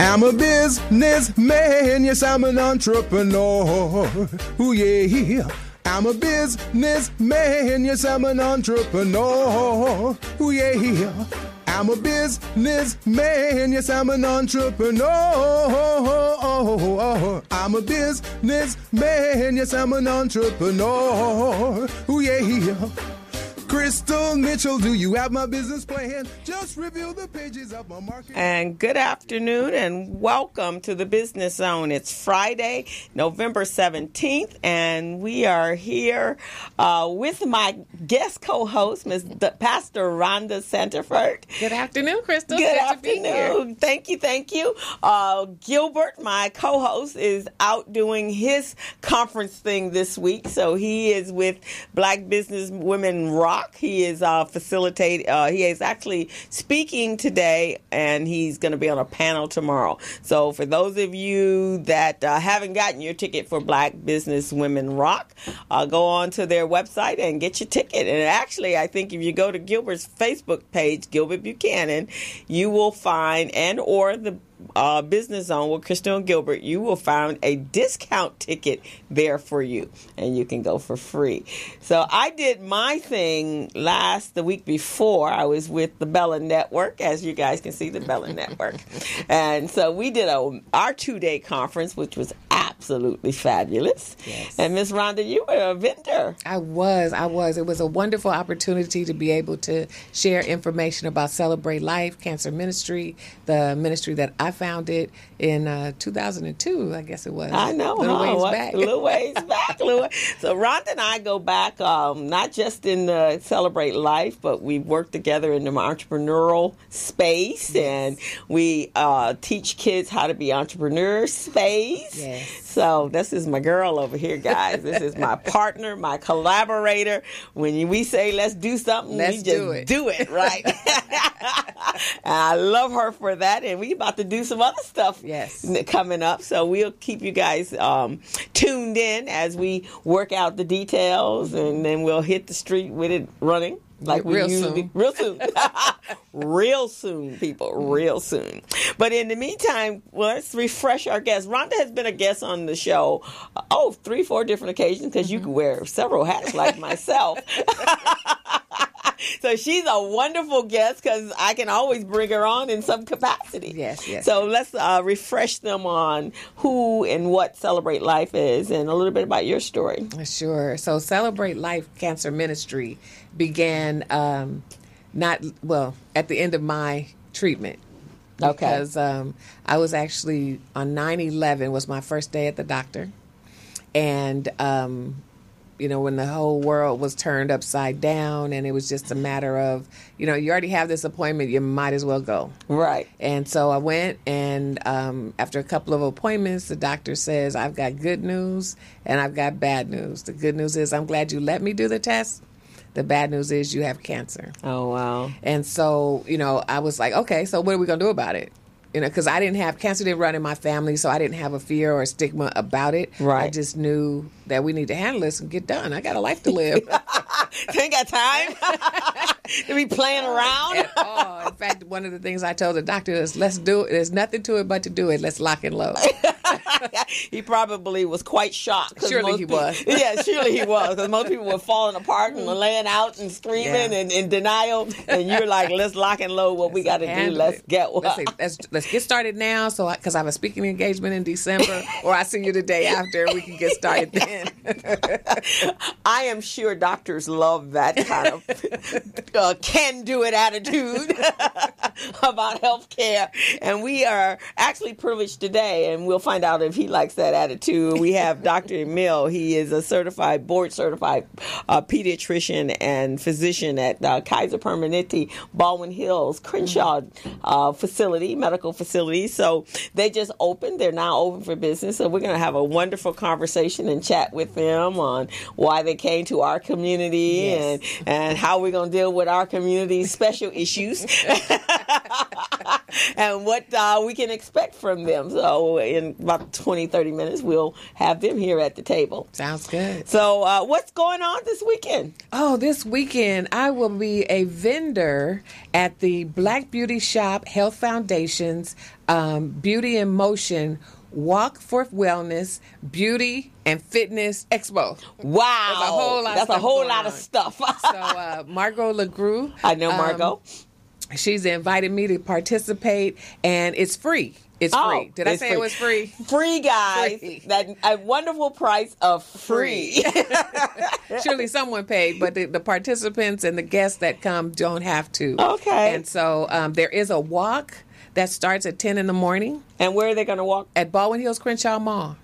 I'm a businessman, yes, I'm an entrepreneur. Ooh, yeah. I'm a businessman, yes, I'm an entrepreneur. Ooh, yeah. I'm a businessman, yes, I'm an entrepreneur. I'm a businessman, yes, I'm an entrepreneur. Ooh, yeah. Crystal Mitchell, do you have my business plan? Just review the pages of my market. And good afternoon and welcome to the Business Zone. It's Friday, November 17th, and we are here with my guest co-host, Pastor Rhonda Santifer. Good afternoon, Crystal. Good afternoon. Thank you. Gilbert, my co-host, is out doing his conference thing this week, so he is with Black Business Women Rock. He is he is actually speaking today, and he's going to be on a panel tomorrow. So for those of you that haven't gotten your ticket for Black Business Women Rock, go on to their website and get your ticket. And actually, I think if you go to Gilbert's Facebook page, Gilbert Buchanan, you will find, and or the Business Zone with Crystal and Gilbert, you will find a discount ticket there for you, and you can go for free. So I did my thing the week before. I was with the Bella Network, as you guys can see, the Bella Network. And so we did our 2-day conference, which was absolutely fabulous. Yes. And Miss Rhonda, you were a vendor. I was. It was a wonderful opportunity to be able to share information about Celebrate Life Cancer Ministry, the ministry that I founded in 2002, I guess it was. I know. A little ways back. So Rhonda and I go back, not just in the Celebrate Life, but we work together in the entrepreneurial space, and we teach kids how to be entrepreneurs space. Yes. So this is my girl over here, guys. This is my partner, my collaborator. When we say let's do something, we just do it, right? And I love her for that, and we about to do some other stuff coming up. So we'll keep you guys tuned in as we work out the details, and then we'll hit the street with it running. Like real soon. Real soon, people. Real soon. But in the meantime, let's refresh our guests. Rhonda has been a guest on the show, 3-4 different occasions, because you can wear several hats like myself. So she's a wonderful guest because I can always bring her on in some capacity. Yes. So let's refresh them on who and what Celebrate Life is and a little bit about your story. Sure. So Celebrate Life Cancer Ministry began at the end of my treatment. Because I was actually on 9/11 was my first day at the doctor. And when the whole world was turned upside down, and it was just a matter of, you already have this appointment, you might as well go. Right. And so I went, and after a couple of appointments, the doctor says, I've got good news and I've got bad news. The good news is I'm glad you let me do the test. The bad news is you have cancer. Oh, wow. And so, I was like, okay, so what are we going to do about it? Because I didn't have cancer, didn't run in my family, so I didn't have a fear or a stigma about it. Right. I just knew that we need to handle this and get done. I got a life to live. You ain't got time to be playing around. At all. In fact, one of the things I told the doctor is, let's do it. There's nothing to it but to do it. Let's lock and load. He probably was quite shocked. Surely he was. Yeah, surely he was. Because most people were falling apart and laying out and screaming and in denial. And you're like, let's lock and load what we got to do. Let's get one. Let's get started now. So, because I have a speaking engagement in December, or I see you the day after, we can get started then. I am sure doctors love that kind of can-do-it attitude about health care. And we are actually privileged today, and we'll find out if he likes that attitude. We have Dr. Emel. He is a board-certified pediatrician and physician at Kaiser Permanente, Baldwin Hills, Crenshaw medical facility. So they just opened. They're now open for business. So we're going to have a wonderful conversation and chat with them on why they came to our community and how we're going to deal with our community's special issues. and what we can expect from them. So in about 20, 30 minutes, we'll have them here at the table. Sounds good. So what's going on this weekend? Oh, this weekend I will be a vendor at the Black Beauty Shop Health Foundation's Beauty in Motion Walk for Wellness, Beauty and Fitness Expo. Wow. That's a whole lot of stuff. So Margot LeGroux. I know Margot. She's invited me to participate, and it's free. It's free. Did I say it was free? Free, guys. Free. That a wonderful price of free. Surely someone paid, but the participants and the guests that come don't have to. Okay. And so there is a walk that starts at 10 in the morning. And where are they going to walk? At Baldwin Hills Crenshaw Mall.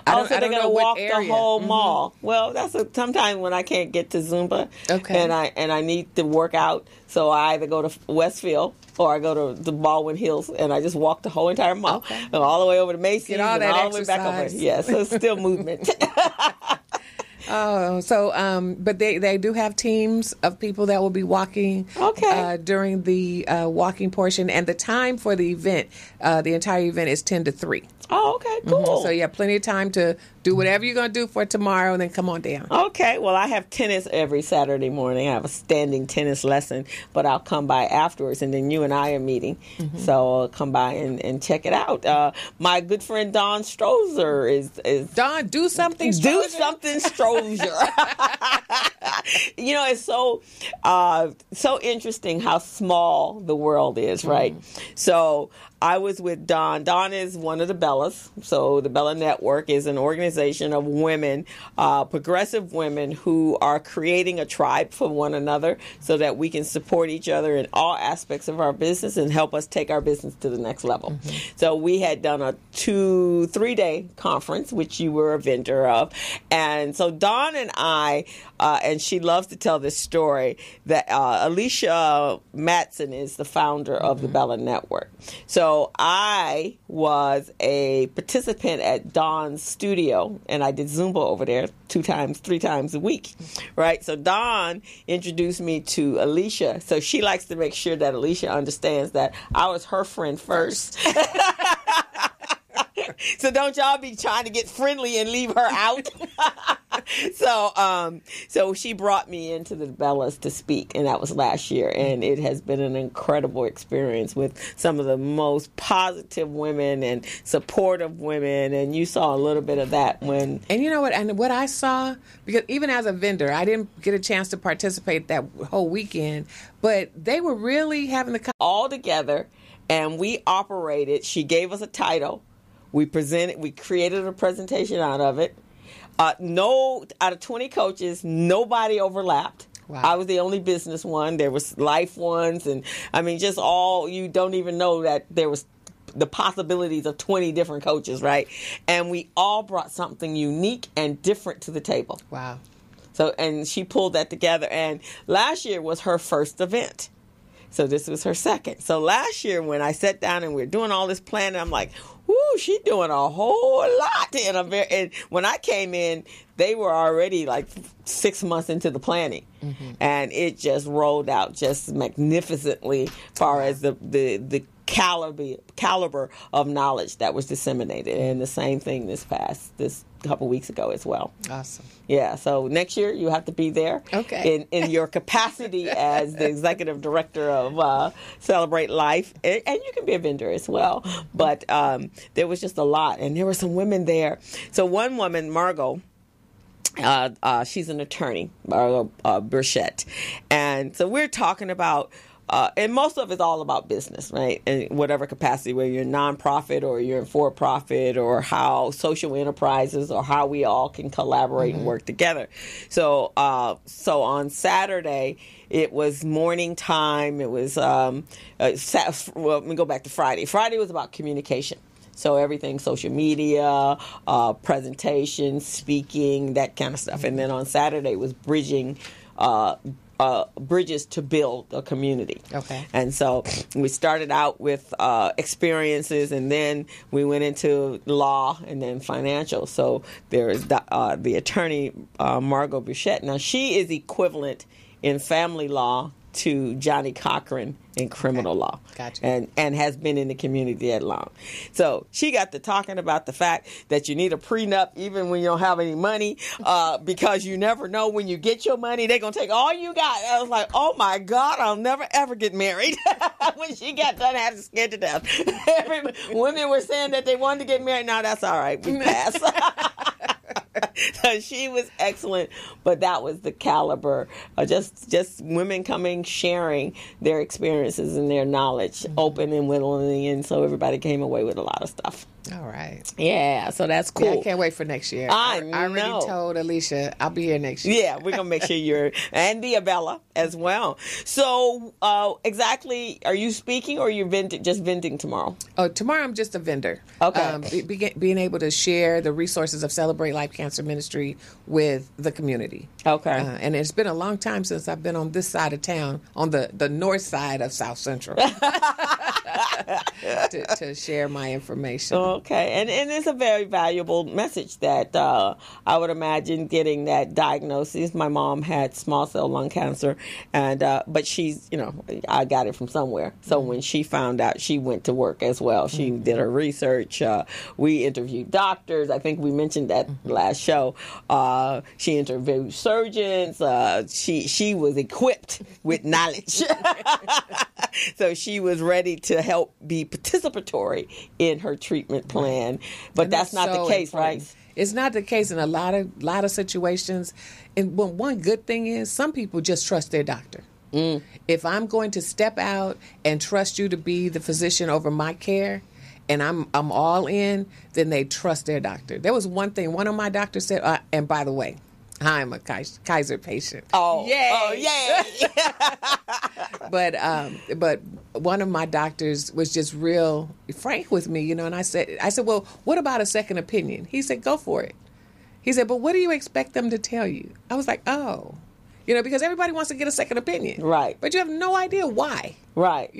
So they're going to walk the whole mall. Well, that's sometimes when I can't get to Zumba, and I need to work out, so I either go to Westfield or I go to the Baldwin Hills, and I just walk the whole entire mall, all the way over to Macy's, all and all the way back over. Yes, so it's still movement. But they do have teams of people that will be walking during the walking portion, and the time for the event, the entire event is 10 to 3. Oh, okay, cool. So you have plenty of time to do whatever you're going to do for tomorrow and then come on down. Okay, well, I have tennis every Saturday morning. I have a standing tennis lesson, but I'll come by afterwards, and then you and I are meeting. So I'll come by and check it out. My good friend Dawn Strozer is Dawn, do something Strozer. Do something Strozer. You know, it's so interesting how small the world is, right? So I was with Dawn. Dawn is one of the Bellas. So the Bella Network is an organization of women, progressive women who are creating a tribe for one another so that we can support each other in all aspects of our business and help us take our business to the next level. So we had done a 2-3-day conference, which you were a vendor of. And so Dawn and I, and she loves to tell this story, that Alicia Matson is the founder of the Bella Network. So I was a participant at Dawn's studio, and I did Zumba over there 3 times a week, right? So Dawn introduced me to Alicia. So she likes to make sure that Alicia understands that I was her friend first. So don't y'all be trying to get friendly and leave her out. So she brought me into the Bellas to speak, and that was last year, and it has been an incredible experience with some of the most positive women and supportive women, and you saw a little bit of that when... And you know what? And what I saw, because even as a vendor, I didn't get a chance to participate that whole weekend, but they were really having the... all together, and we operated. She gave us a title. We created a presentation out of it. Out of 20 coaches, nobody overlapped. Wow. I was the only business one. There was life ones, and I mean, just all, you don't even know that there was the possibilities of 20 different coaches, right? And we all brought something unique and different to the table. Wow. So, and she pulled that together, and last year was her first event. So this was her second. So last year when I sat down and we were doing all this planning, I'm like, whoo, she's doing a whole lot. And when I came in, they were already like 6 months into the planning. And it just rolled out just magnificently as far as the caliber of knowledge that was disseminated. And the same thing this couple weeks ago as well. Awesome. Yeah, so next year you have to be there. Okay. In your capacity as the executive director of Celebrate Life, and you can be a vendor as well. But there was just a lot, and there were some women there. So one woman, Margot, she's an attorney, Margot Burchett, and so we're talking about. And most of it's all about business, right? In whatever capacity, whether you're a nonprofit or you're in for-profit, or how social enterprises, or how we all can collaborate and work together. So on Saturday, it was morning time. It was, well, let me go back to Friday. Friday was about communication. So everything, social media, presentation, speaking, that kind of stuff. And then on Saturday was bridges to build a community. Okay. And so we started out with experiences, and then we went into law and then financial. So there is the attorney, Margot Burchett. Now, she is equivalent in family law to Johnny Cochran in criminal law. Gotcha. And has been in the community that long. So she got to talking about the fact that you need a prenup even when you don't have any money, because you never know when you get your money, they're going to take all you got. I was like, oh my God, I'll never ever get married. When she got done, I had to scared to death. Women were saying that they wanted to get married. No, that's all right. We passed. So she was excellent, but that was the caliber of just women coming, sharing their experiences and their knowledge, open and willingly, and so everybody came away with a lot of stuff. All right. Yeah, so that's cool. Yeah, I can't wait for next year. I already told Alicia I'll be here next year. Yeah, we're going to make sure you're, and Diabella as well. So exactly, are you speaking or are you just vending tomorrow? Oh, tomorrow I'm just a vendor. Okay. Being able to share the resources of Celebrate Life Cancer Ministry with the community. Okay. And it's been a long time since I've been on this side of town, on the north side of South Central, to share my information. Okay, and it's a very valuable message that I would imagine getting that diagnosis. My mom had small cell lung cancer, and but she's, I got it from somewhere. So when she found out, she went to work as well. She did her research. We interviewed doctors. I think we mentioned that last show. She interviewed surgeons. She was equipped with knowledge. So she was ready to help be participatory in her treatment plan, but that's not the case, right? It's not the case in a lot of situations. And one good thing is some people just trust their doctor. If I'm going to step out and trust you to be the physician over my care, and I'm all in, then they trust their doctor. There was one thing one of my doctors said, and by the way, I'm a Kaiser patient. Oh, yay! Oh, yay! But one of my doctors was just real frank with me, and I said, well, what about a second opinion? He said, go for it. He said, but what do you expect them to tell you? I was like, oh, because everybody wants to get a second opinion. Right. But you have no idea why. Right.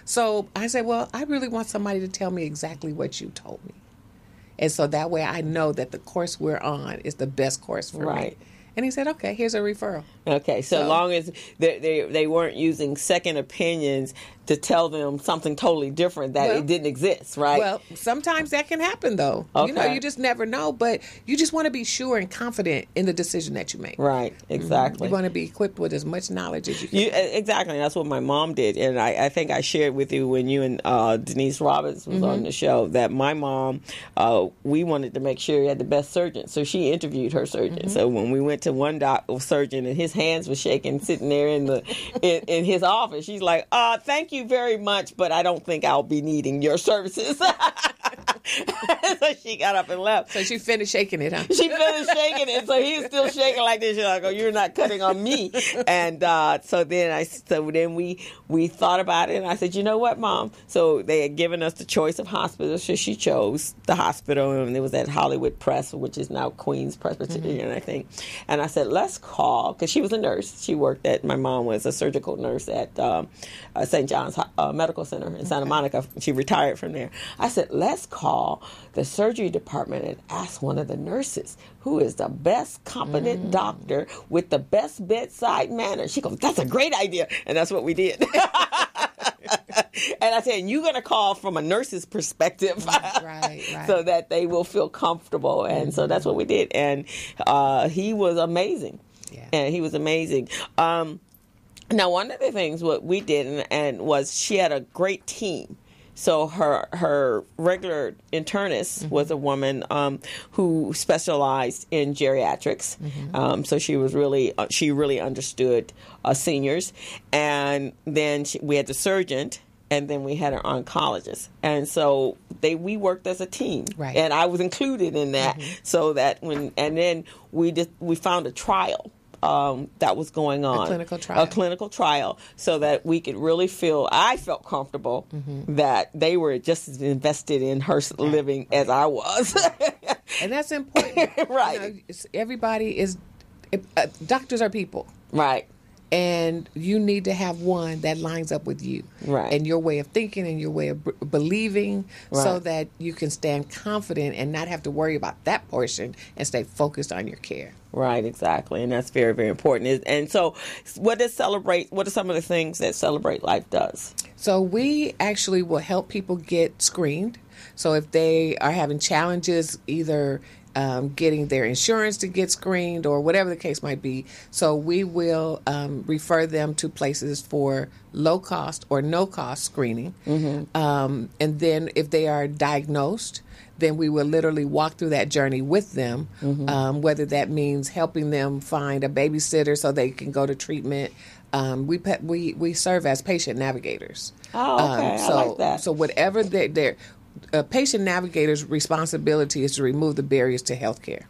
So I said, well, I really want somebody to tell me exactly what you told me. And so that way I know that the course we're on is the best course for me. And he said, okay, here's a referral. Okay, so long as they weren't using second opinions to tell them something totally different that it didn't exist, right? Well, sometimes that can happen, though. Okay. You just never know, but you just want to be sure and confident in the decision that you make. Right, exactly. You want to be equipped with as much knowledge as you can. Exactly, that's what my mom did, and I think I shared with you when you and Denise Roberts was on the show that my mom, we wanted to make sure he had the best surgeon, so she interviewed her surgeon. So when we went to one surgeon and his hands were shaking sitting there in his office, she's like, thank you very much, but I don't think I'll be needing your services. So she got up and left. So she finished shaking it, huh? She finished shaking it, so he was still shaking like this. She's like, "Oh, you're not cutting on me." And so then we thought about it, and I said, "You know what, Mom?" So they had given us the choice of hospitals, so she chose the hospital, and it was at Hollywood Press, which is now Queens Presbyterian, I think. And I said, "Let's call," because she was a nurse. She worked my mom was a surgical nurse at St. John's Medical Center in Santa Monica. She retired from there. I said, "Let's call the surgery department and ask one of the nurses who is the best competent doctor with the best bedside manner." She goes, "That's a great idea." And that's what we did. And I said, "You're going to call from a nurse's perspective." Right. So that they will feel comfortable. And so that's what we did. And he was amazing. Yeah. And he was amazing. Now, one of the things what we did and was she had a great team. So her regular internist was a woman who specialized in geriatrics. So she really understood seniors. And then we had the surgeon, and then we had an oncologist. And so we worked as a team. Right. And I was included in that. So that then we found a trial that was going on. A clinical trial. So that we could really I felt comfortable that they were just as invested in her living as I was. And that's important. Right. Everybody is, doctors are people. Right. And you need to have one that lines up with you, right, and your way of thinking and your way of believing, right, so that you can stand confident and not have to worry about that portion and stay focused on your care. Right, exactly, and that's very, very important. And so, what are some of the things that Celebrate Life does? So we actually will help people get screened. So if they are having challenges, either getting their insurance to get screened or whatever the case might be. So we will refer them to places for low cost or no cost screening. And then if they are diagnosed, then we will literally walk through that journey with them, whether that means helping them find a babysitter so they can go to treatment. We serve as patient navigators. Oh, okay. I like that. So whatever their patient navigator's responsibility is to remove the barriers to healthcare.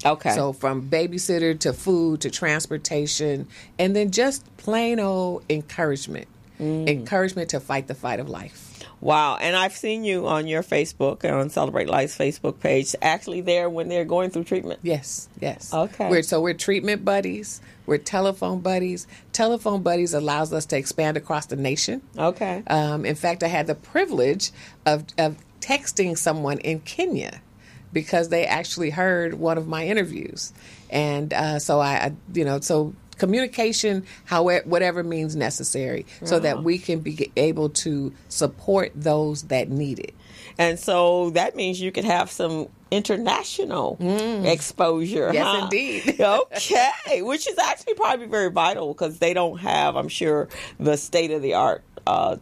Okay. So from babysitter to food to transportation, and then just plain old encouragement to fight the fight of life. Wow. And I've seen you on your Facebook, on Celebrate Life's Facebook page, actually there when they're going through treatment. Yes. Okay. We're treatment buddies. We're telephone buddies. Telephone buddies allows us to expand across the nation. Okay. In fact, I had the privilege of texting someone in Kenya because they actually heard one of my interviews. And so communication, however, whatever means necessary, so that we can be able to support those that need it. And so that means you could have some international exposure. Yes, indeed. Okay, which is actually probably very vital because they don't have, I'm sure, the state-of-the-art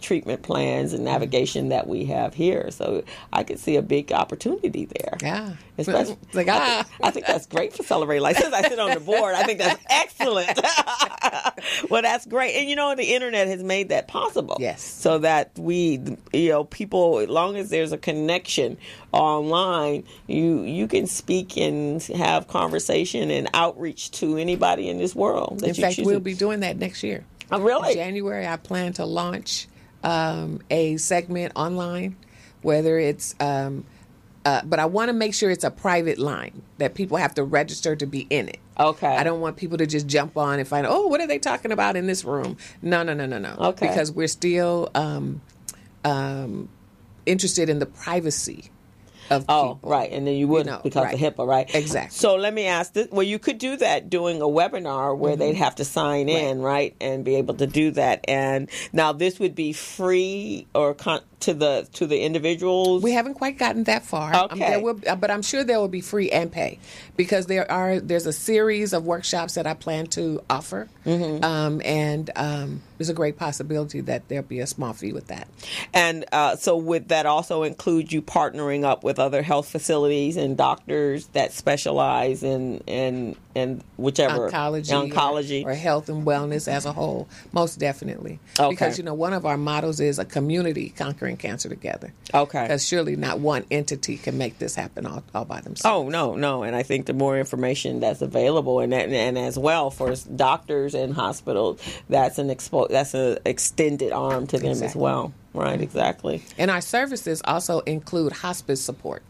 treatment plans and navigation that we have here. So I could see a big opportunity there. Yeah. Especially, I think that's great for Celebrate Life. Since I sit on the board, I think that's excellent. Well, that's great. And, the internet has made that possible. Yes. So that people, as long as there's a connection online, you can speak and have conversation and outreach to anybody in this world. In fact, we'll be doing that next year. Oh, really? In January, I plan to launch a segment online, whether it's, but I want to make sure it's a private line that people have to register to be in it. Okay. I don't want people to just jump on and find, what are they talking about in this room? No. Okay. Because we're still interested in the privacy of people. Right. And then you wouldn't because of HIPAA, right? Exactly. So let me ask this. Well, you could do that doing a webinar where they'd have to sign in, right? And be able to do that. And now this would be free or to the individuals? We haven't quite gotten that far. Okay. But I'm sure there will be free and pay because there's a series of workshops that I plan to offer. And there's a great possibility that there'll be a small fee with that. And so would that also include you partnering up with other health facilities and doctors that specialize in whichever oncology or health and wellness as a whole? Most definitely. Okay. Because one of our mottos is a community conquering cancer together. Okay. Because surely not one entity can make this happen all by themselves. Oh, no. And I think the more information that's available and as well for doctors and hospitals, that's an extended arm to them as well. Right, exactly. And our services also include hospice support.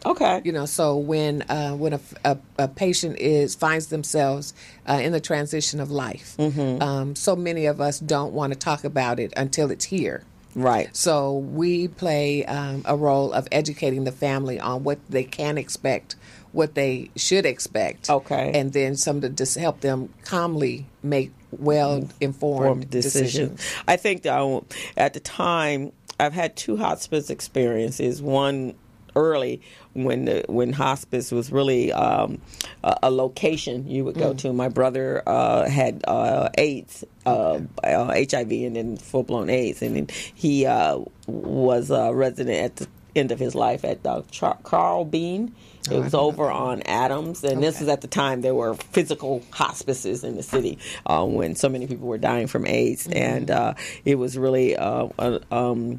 Okay. So when a patient finds themselves in the transition of life, so many of us don't want to talk about it until it's here. Right. So we play a role of educating the family on what they can expect, what they should expect. Okay. And then some to just help them calmly make well-informed decisions. I think at the time, I've had 2 hospice experiences. One early when hospice was really a location you would go to. My brother had AIDS, HIV, and then full-blown AIDS, and then he was a resident at the end of his life at Carl Bean. It was over on Adams, and this was at the time there were physical hospices in the city when so many people were dying from AIDS, and it was really a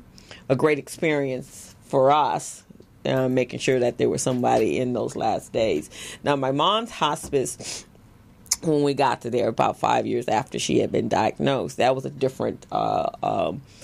great experience for us, making sure that there was somebody in those last days. Now, my mom's hospice, when we got to there about 5 years after she had been diagnosed, that was a different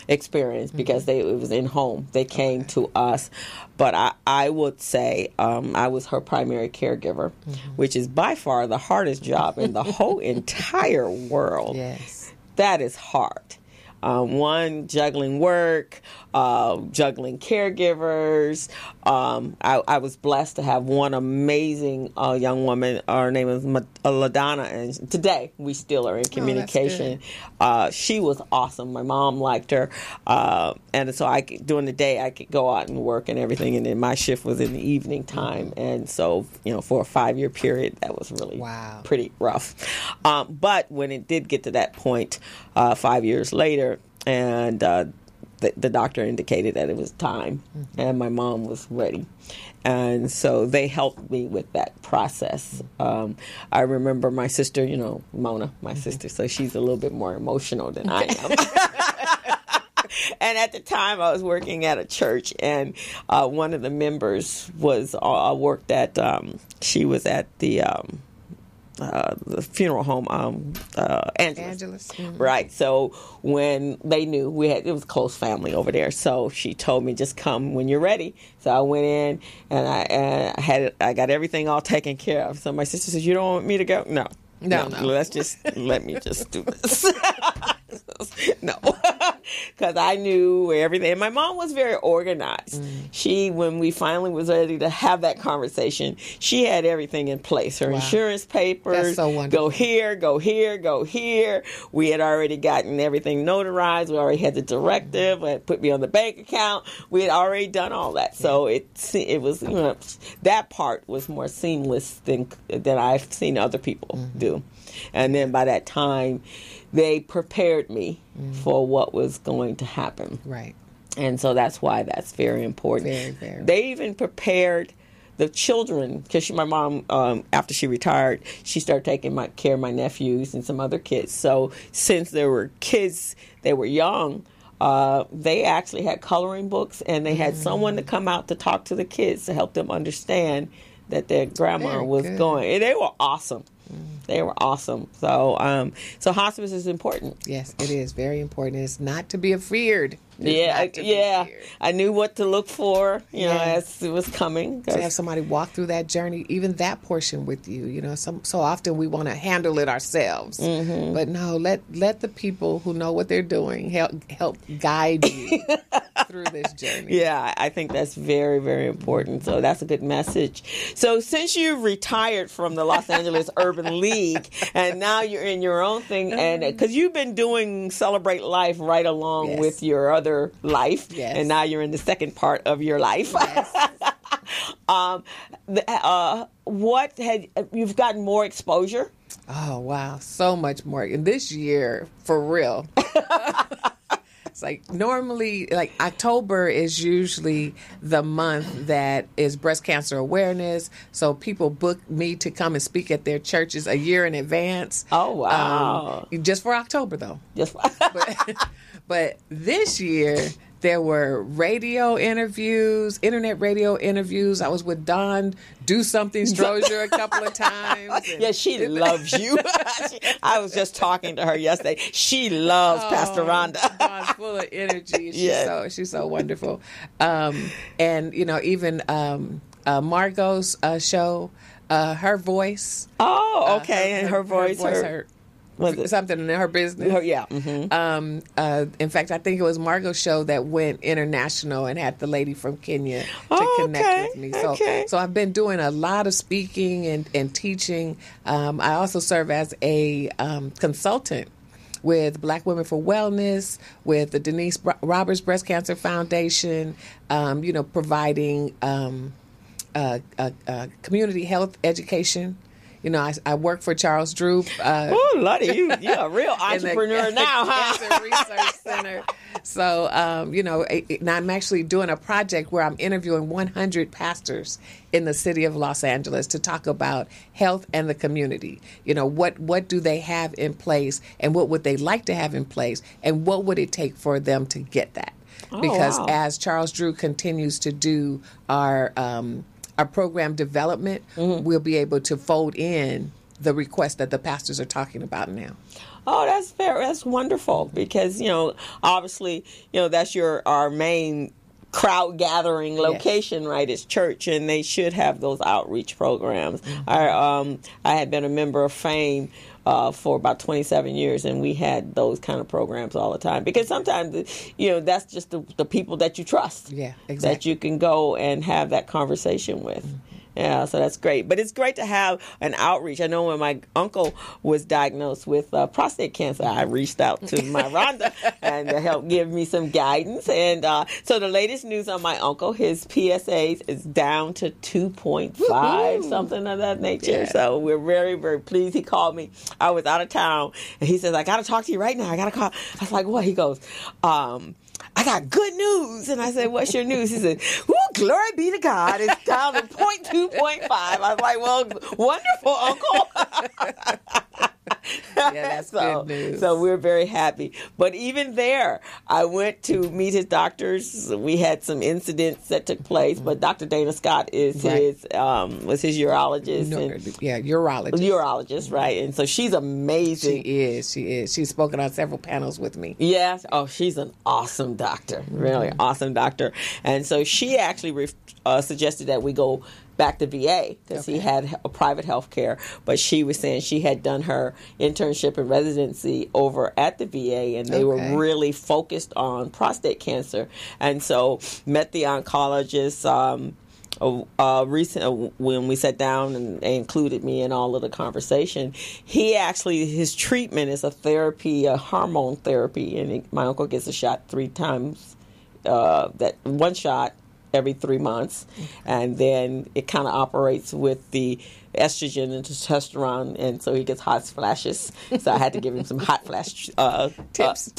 experience because it was in home. They came to us, but I would say I was her primary caregiver, which is by far the hardest job in the whole entire world. Yes. that is hard. One, juggling work, juggling caregivers. I was blessed to have one amazing young woman. Her name is LaDonna, and today we still are in communication. She was awesome. My mom liked her, and so during the day I could go out and work and everything, and then my shift was in the evening time, and so for a 5-year period that was really pretty rough. But when it did get to that point, 5 years later, and the doctor indicated that it was time, and my mom was ready. And so they helped me with that process. I remember my sister, Mona, my sister, so she's a little bit more emotional than I am. And at the time, I was working at a church, and one of the members was worked at. She was at the funeral home, Angelus. Right. So when they knew it was a close family over there, so she told me, just come when you're ready. So I went in and I got everything all taken care of. So my sister says, "You don't want me to go?" No. Let me just do this. No, because I knew everything. And my mom was very organized. When we finally was ready to have that conversation, she had everything in place. Her insurance papers. That's so wonderful. Go here, go here, go here. We had already gotten everything notarized. We already had the directive. It put me on the bank account. We had already done all that. So it was that part was more seamless than I've seen other people do. And then by that time, they prepared me for what was going to happen. Right. And so that's why that's very important. Very, very. They even prepared the children, because my mom, after she retired, she started taking care of my nephews and some other kids. So since there were kids, they were young, they actually had coloring books, and they had someone to come out to talk to the kids to help them understand that their grandma was going. And they were awesome. They were awesome. So hospice is important. Yes, it is very important. It's not to be feared. I knew what to look for, as it was coming. To have somebody walk through that journey, even that portion with you. So often we want to handle it ourselves, but no, let the people who know what they're doing help guide you through this journey. Yeah, I think that's very, very important. So that's a good message. So since you've retired from the Los Angeles Urban League, and now you're in your own thing, and because you've been doing Celebrate Life right along with your other life, and now you're in the second part of your life. You've gotten more exposure? Oh, wow. So much more. And this year, for real. It's like normally, October is usually the month that is breast cancer awareness. So people book me to come and speak at their churches a year in advance. Oh, wow. Just for October, though. But this year, there were radio interviews, internet radio interviews. I was with Dawn Do Something Strozier a couple of times. Yeah, she loves you. I was just talking to her yesterday. She loves Pastor Rhonda. Dawn's full of energy. She's so wonderful. And, even Margot's show, her voice. Oh, okay. And her voice. Something in her business. Yeah. In fact, I think it was Margot's show that went international and had the lady from Kenya to connect with me. So I've been doing a lot of speaking and teaching. I also serve as a consultant with Black Women for Wellness, with the Denise Roberts Breast Cancer Foundation, providing community health education. I work for Charles Drew. Oh, Lottie, you're a real entrepreneur now, huh? Cancer Research Center. So, and I'm actually doing a project where I'm interviewing 100 pastors in the city of Los Angeles to talk about health and the community. What do they have in place, and what would they like to have in place, and what would it take for them to get that? Because as Charles Drew continues to do our program development, we'll be able to fold in the requests that the pastors are talking about now. Oh, that's fair. That's wonderful because, obviously, that's our main crowd gathering location, right? It's church, and they should have those outreach programs. I had been a member of FAME for about 27 years, and we had those kind of programs all the time, because sometimes, that's just the people that you trust, that you can go and have that conversation with. Yeah, so that's great. But it's great to have an outreach. I know when my uncle was diagnosed with prostate cancer, I reached out to my Rhonda and to help give me some guidance. And so the latest news on my uncle, his PSAs is down to 2.5, something of that nature. Yeah. So we're very, very pleased. He called me. I was out of town, and he says, I got to talk to you right now. I got to call. I was like, what? He goes, I got good news. And I said, what's your news? He said, glory be to God. It's down to 0.2.5. I was like, well, wonderful, Uncle. That's good news. So we're very happy. But even there, I went to meet his doctors. We had some incidents that took place, but Dr. Dana Scott is was his urologist. Urologist, right? And so she's amazing. She is. She's spoken on several panels with me. Yes. Oh, she's an awesome doctor. Really awesome doctor. And so she actually suggested that we go back to VA, because he had a private health care, but she was saying she had done her internship and residency over at the VA, and they were really focused on prostate cancer. And so met the oncologist when we sat down, and they included me in all of the conversation. His treatment is a hormone therapy, and my uncle gets a shot 3 times, that one shot every 3 months, and then it kind of operates with the estrogen and testosterone, and so he gets hot flashes. So I had to give him some hot flash tips.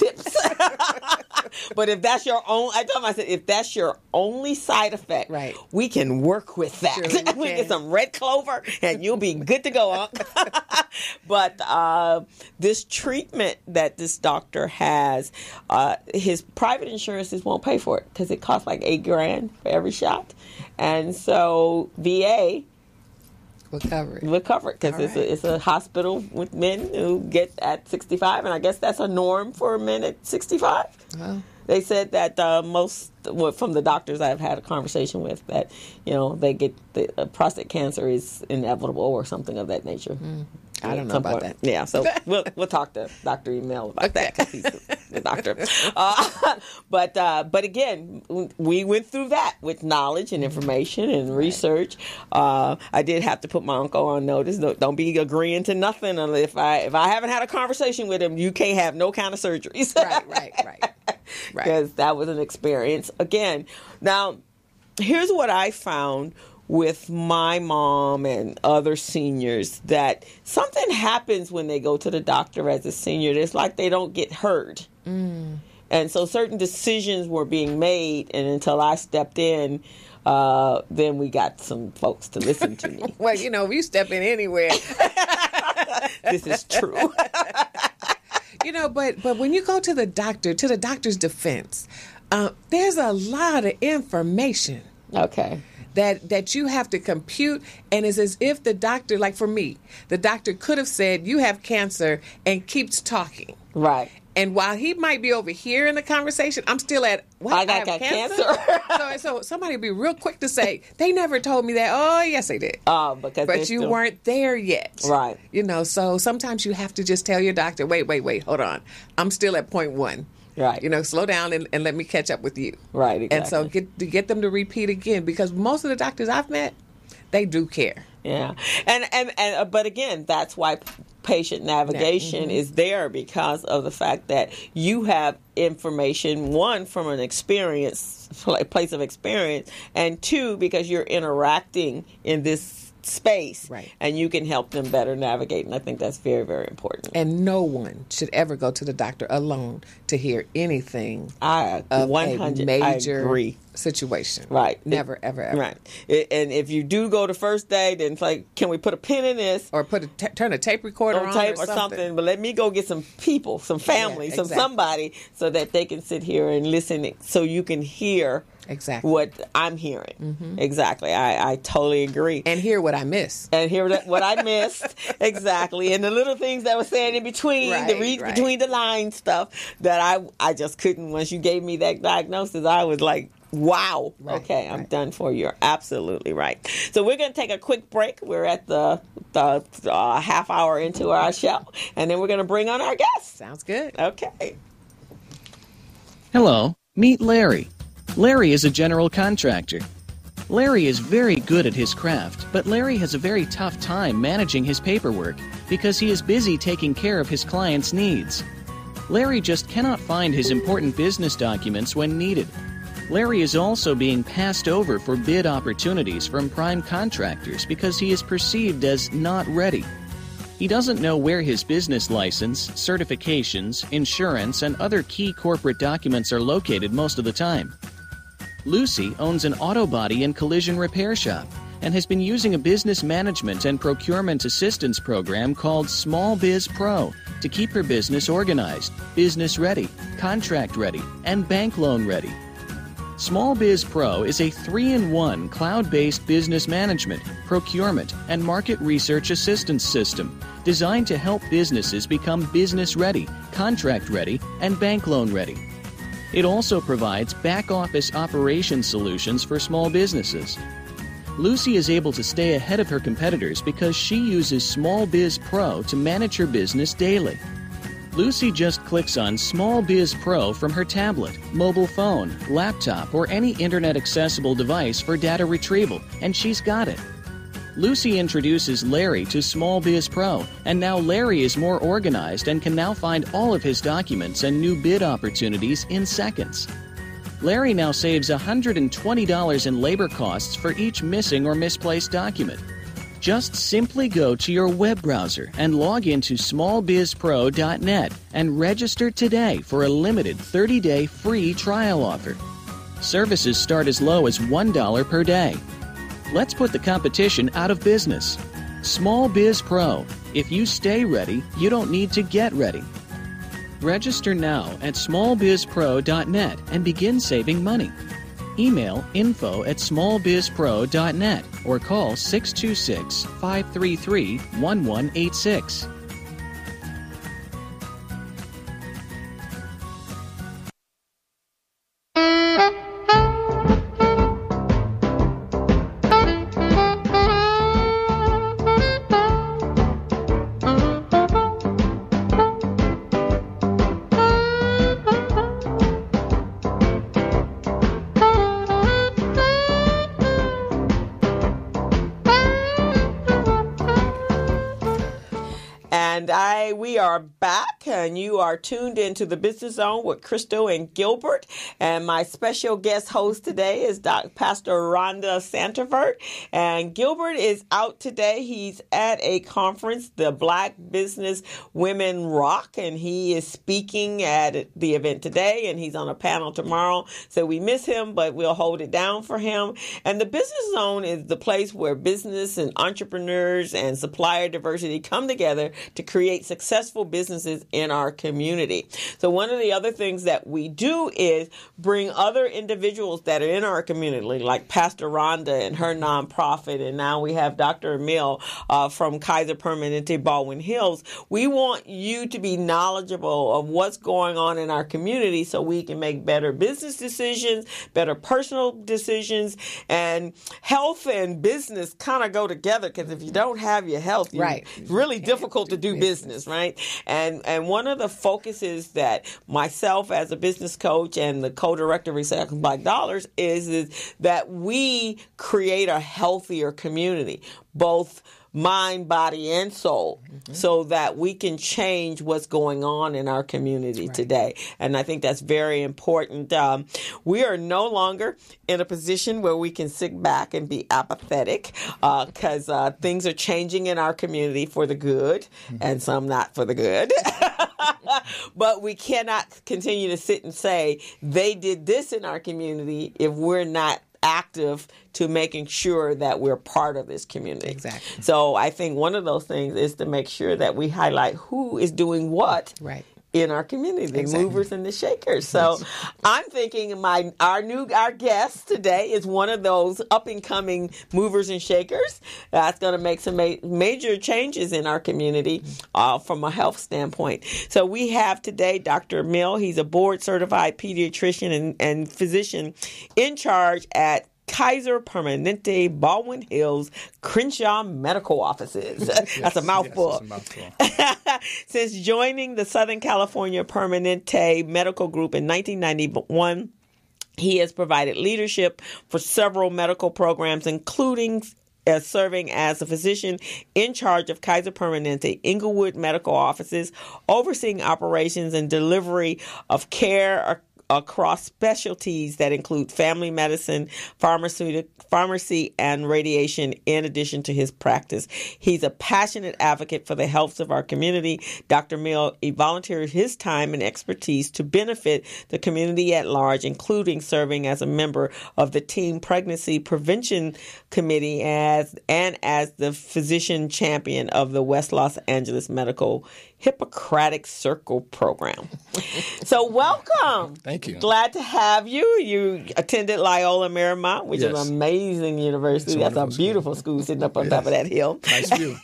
But if that's your own, I told him, I said, if that's your only side effect, we can work with that. Sure, we get some red clover, and you'll be good to go, Unc. But this treatment that this doctor has, his private insurances won't pay for it, because it costs like $8,000 for every shot, and so VA will cover it because it's a hospital with men who get at 65, and I guess that's a norm for men at 65. Wow. They said that most from the doctors I've had a conversation with, that they get the prostate cancer is inevitable or something of that nature. I don't know about that. Yeah, so we'll talk to Dr. Emel about that, because he's the doctor. But again, we went through that with knowledge and information and research. I did have to put my uncle on notice. Don't be agreeing to nothing. If I haven't had a conversation with him, you can't have no kind of surgeries. Right. Because that was an experience. Again, now, here's what I found with my mom and other seniors, that something happens when they go to the doctor as a senior. It's like they don't get heard. And so certain decisions were being made, and until I stepped in, then we got some folks to listen to me. Well, if you step in anywhere. This is true. But when you go to the doctor's defense, there's a lot of information. Okay. That you have to compute, and it's as if the doctor, like for me, the doctor could have said, you have cancer, and keeps talking. Right. And while he might be over here in the conversation, I'm still at, I got cancer. So somebody would be real quick to say, they never told me that. Oh, yes, they did. But you weren't there yet. Right. So sometimes you have to just tell your doctor, wait, hold on. I'm still at point 1. Right. Slow down and let me catch up with you. Right, exactly. And so get them to repeat again, because most of the doctors I've met, they do care. Yeah. And but again, that's why patient navigation is there, because of the fact that you have information, one, from an place of experience, and two, because you're interacting in this space, and you can help them better navigate, and I think that's very, very important. And no one should ever go to the doctor alone to hear anything of a major situation. Right. Never, ever. Right. And if you do go the first day, then it's like, can we put a pin in this? Or turn a tape recorder on or something. But let me go get some people, some family, somebody, so that they can sit here and listen, so you can hear what I'm hearing. Exactly. I totally agree. And hear what I missed. And hear what I missed. Exactly. And the little things that were said in between, between the line stuff that I just couldn't. Once you gave me that diagnosis, I was like, Wow. Right, Okay, I'm right. done for you. You're absolutely right. So we're going to take a quick break. We're at the half hour into our show, and then we're going to bring on our guests. Sounds good. Okay. Hello, meet Larry. Larry is a general contractor. Larry is very good at his craft, but Larry has a very tough time managing his paperwork because he is busy taking care of his clients' needs. Larry just cannot find his important business documents when needed. Larry is also being passed over for bid opportunities from prime contractors because he is perceived as not ready. He doesn't know where his business license, certifications, insurance, and other key corporate documents are located most of the time. Lucy owns an auto body and collision repair shop and has been using a business management and procurement assistance program called Small Biz Pro to keep her business organized, business ready, contract ready, and bank loan ready. Small Biz Pro is a 3-in-1 cloud-based business management, procurement, and market research assistance system designed to help businesses become business ready, contract ready, and bank loan ready. It also provides back-office operations solutions for small businesses. Lucy is able to stay ahead of her competitors because she uses Small Biz Pro to manage her business daily. Lucy just clicks on Small Biz Pro from her tablet, mobile phone, laptop, or any internet-accessible device for data retrieval, and she's got it. Lucy introduces Larry to Small Biz Pro, and now Larry is more organized and can now find all of his documents and new bid opportunities in seconds. Larry now saves $120 in labor costs for each missing or misplaced document. Just simply go to your web browser and log into smallbizpro.net and register today for a limited 30-day free trial offer. Services start as low as $1 per day. Let's put the competition out of business. Small Biz Pro. If you stay ready, you don't need to get ready. Register now at smallbizpro.net and begin saving money. Email info@smallbizpro.net or call 626-533-1186. We are back, and you are tuned into the Business Zone with Crystal and Gilbert. And my special guest host today is Pastor Rhonda Santifer. And Gilbert is out today. He's at a conference, the Black Business Women Rock, and he is speaking at the event today, and he's on a panel tomorrow. So we miss him, but we'll hold it down for him. And the Business Zone is the place where business and entrepreneurs and supplier diversity come together to create successful businesses in our community. So one of the other things that we do is bring other individuals that are in our community, like Pastor Rhonda and her nonprofit, and now we have Dr. Emel from Kaiser Permanente, Baldwin Hills. We want you to be knowledgeable of what's going on in our community so we can make better business decisions, better personal decisions, and health and business kind of go together, because if you don't have your health, it's really difficult to do business, right? And one of the focuses that myself as a business coach and the co-director of Recycling Black Dollars is that we create a healthier community, both mind, body, and soul, so that we can change what's going on in our community today. And I think that's very important. We are no longer in a position where we can sit back and be apathetic, because things are changing in our community for the good, and some not for the good. But we cannot continue to sit and say, they did this in our community, if we're not active to making sure that we're part of this community. Exactly. So I think one of those things is to make sure that we highlight who is doing what in our community, the movers and the shakers. So I'm thinking our guest today is one of those up and coming movers and shakers that's going to make some major changes in our community from a health standpoint. So we have today Dr. Emel. He's a board certified pediatrician and physician in charge at Kaiser Permanente, Baldwin Hills, Crenshaw Medical Offices. That's a mouthful. Yes, that's a mouthful. Since joining the Southern California Permanente Medical Group in 1991, he has provided leadership for several medical programs, including serving as a physician in charge of Kaiser Permanente Inglewood Medical Offices, overseeing operations and delivery of care across specialties that include family medicine, pharmacy, and radiation, in addition to his practice. He's a passionate advocate for the health of our community. Dr. Emel volunteers his time and expertise to benefit the community at large, including serving as a member of the Teen Pregnancy Prevention Committee as the physician champion of the West Los Angeles Medical Hippocratic Circle program. So welcome. Thank you. Glad to have you. You attended Loyola Marymount, which is an amazing university. That's a beautiful school sitting up on top of that hill. Nice view.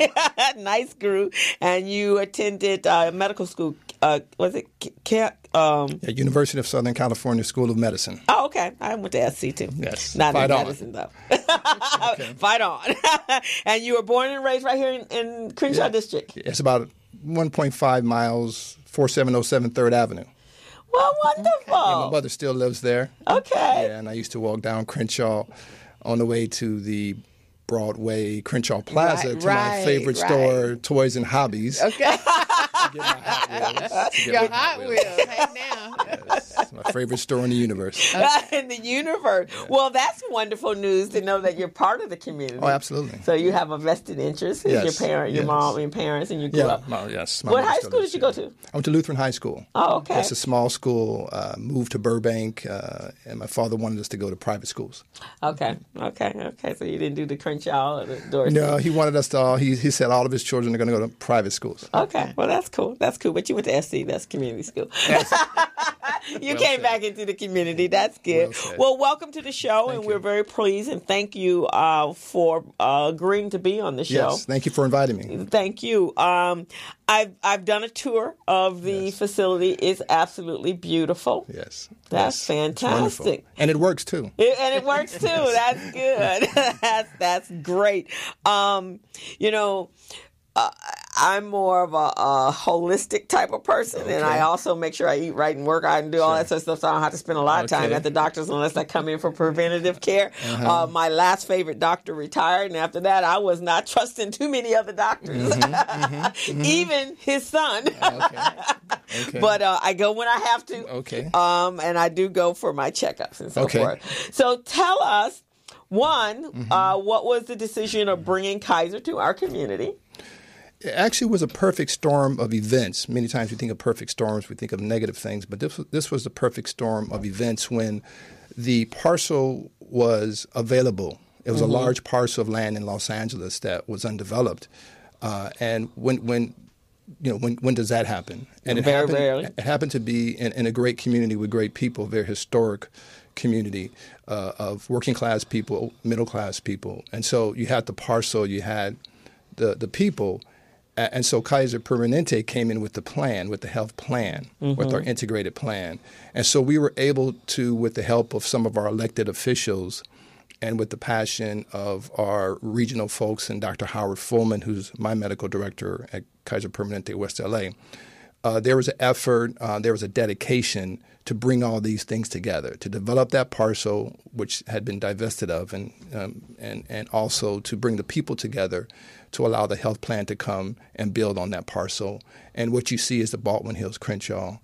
Nice view. And you attended medical school. Was it University of Southern California School of Medicine. Oh, okay. I went to SC too. Yes. Not Fight in on. medicine, though. Okay. Fight on. And you were born and raised right here in Crenshaw District. It's about 1.5 miles, 4707 3rd Avenue. Well, wonderful. Yeah, my mother still lives there. Okay. Yeah, and I used to walk down Crenshaw on the way to the Broadway Crenshaw Plaza to my favorite store, Toys and Hobbies. Okay. To get my Hot Wheels. Your Hot Wheels. Hey, now. Yes, my favorite store in the universe. In the universe. Yeah. Well, that's wonderful news to know that you're part of the community. Oh, absolutely. So you have a vested interest in your parent, your mom, and parents, and you grew up. Yes. What high school did you go to? I went to Lutheran High School. Oh, okay. It's a small school. Moved to Burbank, and my father wanted us to go to private schools. Okay. So you didn't do the Crenshaw or the Dorsey? No, he wanted us to all. He said all of his children are going to go to private schools. Okay. Well, that's cool. But you went to SC. That's community school. You came back into the community. That's good. Well, welcome to the show, and we're very pleased, and thank you for agreeing to be on the show. Yes, thank you for inviting me. Thank you. I've done a tour of the facility. It's absolutely beautiful. Yes. That's fantastic. And it works too. It works too. That's good. That's great. I'm more of a holistic type of person, and I also make sure I eat right and work out and do all that sort of stuff, so I don't have to spend a lot of time at the doctor's unless I come in for preventative care. My last favorite doctor retired, and after that, I was not trusting too many other doctors, even his son. But I go when I have to, and I do go for my checkups and so forth. So tell us, one, what was the decision of bringing Kaiser to our community? It actually was a perfect storm of events. Many times we think of perfect storms, we think of negative things, but this was the perfect storm of events when the parcel was available. It was a large parcel of land in Los Angeles that was undeveloped. And when does that happen? And it happened to be in a great community with great people, a very historic community of working class people, middle class people. And so you had the parcel, you had the people. And so Kaiser Permanente came in with the plan, with the health plan, with our integrated plan. And so we were able to, with the help of some of our elected officials and with the passion of our regional folks and Dr. Howard Fullman, who's my medical director at Kaiser Permanente West LA, there was an effort, there was a dedication to bring all these things together, to develop that parcel, which had been divested of, and also to bring the people together to allow the health plan to come and build on that parcel. And what you see is the Baldwin Hills Crenshaw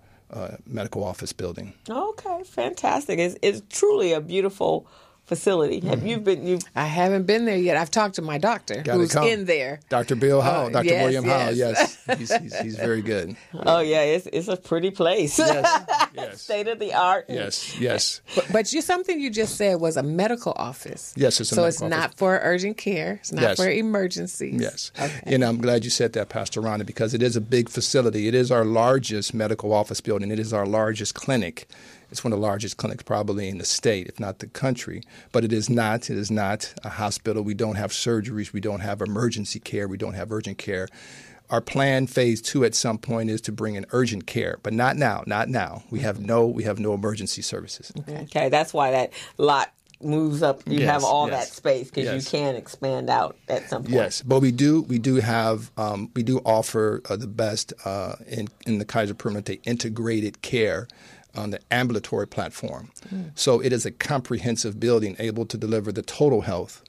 medical office building. Okay, fantastic. It's truly a beautiful facility. Have you been? I haven't been there yet. I've talked to my doctor who's in there. Dr. Bill Howell, Dr. Yes, William Howell. yes. Yes, he's very good. Oh yeah, it's a pretty place. Yes. State of the art. Yes. But something you just said was a medical office. Yes, it's a so medical it's office. not for urgent care. It's not for emergencies. Yes. Okay. And I'm glad you said that, Pastor Rhonda, because it is a big facility. It is our largest medical office building. It is our largest clinic. It's one of the largest clinics probably in the state, if not the country. But it is not a hospital. We don't have surgeries. We don't have emergency care. We don't have urgent care. Our plan, phase 2, at some point is to bring in urgent care, but not now. We have no emergency services. Okay, that's why that lot moves up. You have all that space because you can expand out at some point. Yes, but we do offer the best in the Kaiser Permanente integrated care on the ambulatory platform. So it is a comprehensive building able to deliver the total health.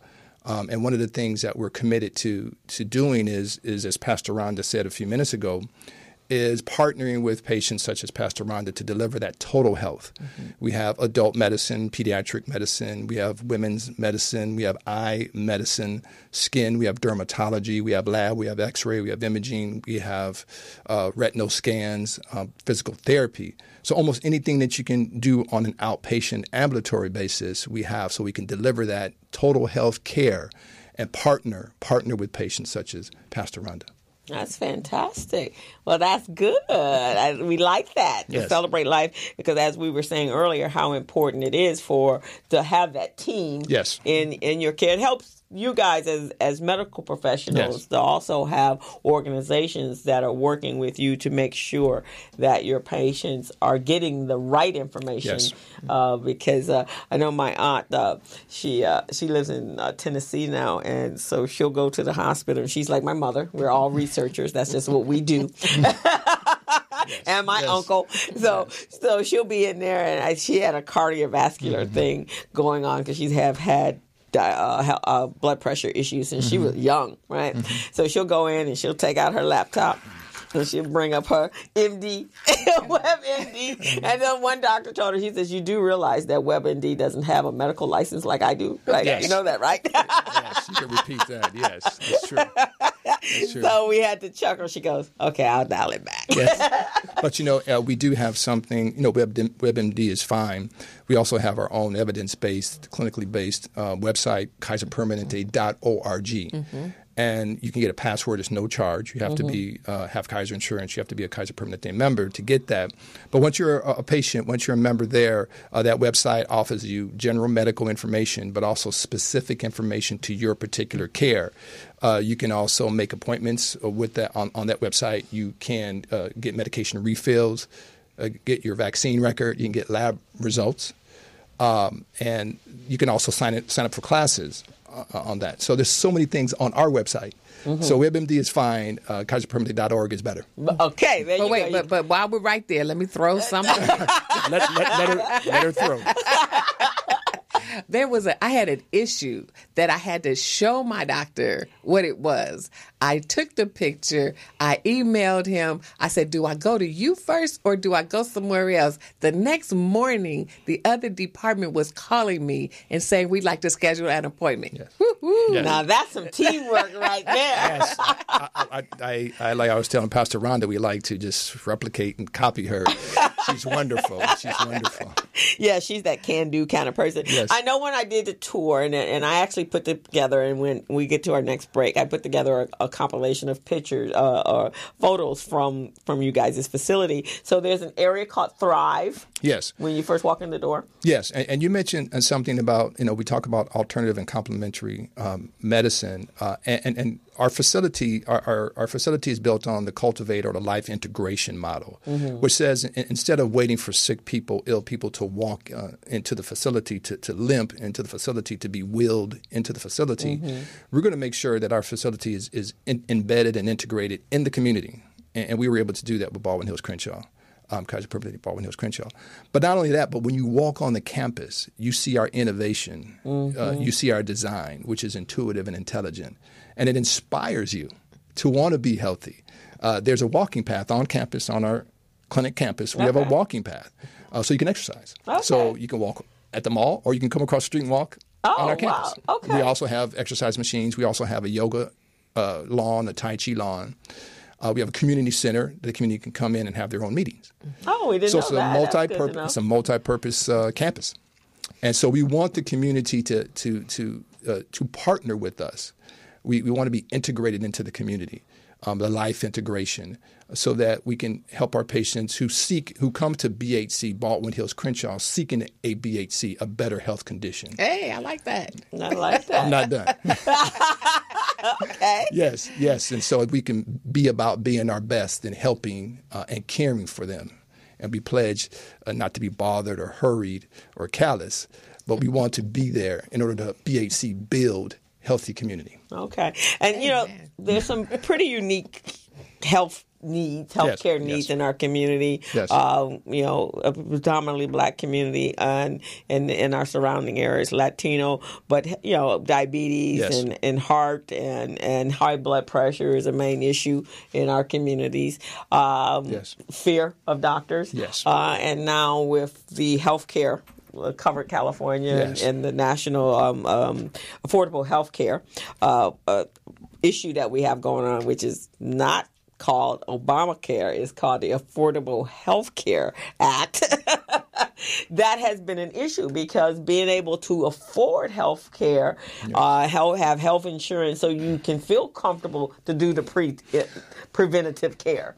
And one of the things that we're committed to doing is, as Pastor Rhonda said a few minutes ago, is partnering with patients such as Pastor Rhonda to deliver that total health. We have adult medicine, pediatric medicine, we have women's medicine, we have eye medicine, skin, we have dermatology, we have lab, we have x-ray, we have imaging, we have retinal scans, physical therapy. So almost anything that you can do on an outpatient ambulatory basis, we have, so we can deliver that total health care and partner with patients such as Pastor Rhonda. That's fantastic. Well, that's good. We like that to celebrate life because, as we were saying earlier, how important it is to have that team in your care. It helps you guys as medical professionals to also have organizations that are working with you to make sure that your patients are getting the right information. Because I know my aunt, she lives in Tennessee now, and so she'll go to the hospital. And she's like my mother. We're all researchers. That's just what we do. And my uncle. So she'll be in there, and she had a cardiovascular thing going on because she's had blood pressure issues, and she was young, right? So she'll go in and she'll take out her laptop and she'll bring up her MD, WebMD. And then one doctor told her, he says, you do realize that WebMD doesn't have a medical license like I do, right? Yes. You know that, right? Yes, you can repeat that. Yes, it's true. It's true. So we had to chuckle. She goes, okay, I'll dial it back. Yes. But, we do have something, WebMD is fine. We also have our own evidence-based, clinically based website, kaiserpermanente.org. And you can get a password. It's no charge. You have to be have Kaiser insurance. You have to be a Kaiser Permanente member to get that. But once you're a patient, once you're a member there, that website offers you general medical information, but also specific information to your particular care. You can also make appointments with that on that website. You can get medication refills, get your vaccine record. You can get lab results, and you can also sign up for classes on that. So there's so many things on our website. So WebMD is fine. KaiserPermanente.org is better. Okay. There you go. But while we're right there, let me throw something. let her throw. I had an issue that I had to show my doctor what it was. I took the picture. I emailed him. I said, do I go to you first or do I go somewhere else? The next morning, the other department was calling me and saying, we'd like to schedule an appointment. Yes. Yes. Now, that's some teamwork right there. Yes. I like I was telling Pastor Rhonda, we like to just replicate and copy her. She's wonderful. Yeah, she's that can-do kind of person. Yes. I know when I did the tour, and I actually put together, and when we get to our next break, I put together a compilation of pictures or photos from you guys' facility. So there's an area called Thrive. Yes. When you first walk in the door. Yes, and you mentioned something about, we talk about alternative and complementary medicine, and our facility is built on the Cultivate or the Life Integration model, which says instead of waiting for sick people, ill people to walk into the facility, to limp into the facility, to be wheeled into the facility, we're going to make sure that our facility is embedded and integrated in the community. And we were able to do that with Baldwin Hills Crenshaw. Kaiser Permanente, Baldwin Hills Crenshaw. But not only that, but when you walk on the campus, you see our innovation, you see our design, which is intuitive and intelligent, and it inspires you to want to be healthy. There's a walking path on campus, on our clinic campus. We have a walking path, so you can exercise. Okay. So you can walk at the mall, or you can come across the street and walk on our campus. Wow. Okay. We also have exercise machines. We also have a yoga lawn, a Tai Chi lawn. We have a community center. The community can come in and have their own meetings. Oh, we didn't know that. It's a multi-purpose campus. And so we want the community to partner with us. We want to be integrated into the community, the life integration, so that we can help our patients who come to BHC, Baldwin Hills, Crenshaw, seeking a BHC, a better health condition. Hey, I like that. I like that. I'm not done. Okay. Yes. And so we can be about being our best and helping and caring for them. And we pledge not to be bothered or hurried or callous, but we want to be there in order to BHC build healthy community. Okay. And, there's some pretty unique healthcare needs in our community. Yes. A predominantly Black community and in our surrounding areas, Latino, but diabetes and heart and high blood pressure is a main issue in our communities. Fear of doctors. Yes. And now with the healthcare Covered California and the national affordable health care issue that we have going on, which is not called Obamacare, is called the Affordable Health Care Act. That has been an issue because being able to afford health care, have health insurance so you can feel comfortable to do the preventative care.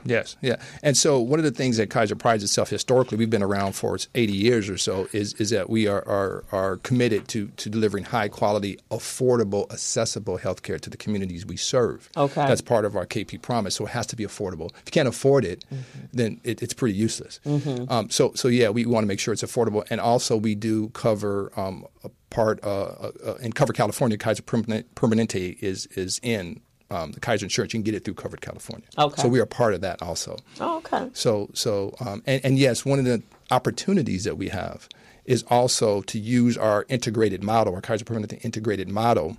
Yes, yeah. And so one of the things that Kaiser prides itself historically, we've been around for 80 years or so, is that we are committed to delivering high quality, affordable, accessible health care to the communities we serve. Okay. That's part of our KP promise. So it has to be affordable. If you can't afford it, then it's pretty useless. We want to make sure it's affordable. And also we do cover in Covered California, Kaiser Permanente is in the Kaiser Insurance. You can get it through Covered California. Okay. So we are part of that also. Oh, okay. And yes, one of the opportunities that we have is also to use our integrated model, our Kaiser Permanente integrated model,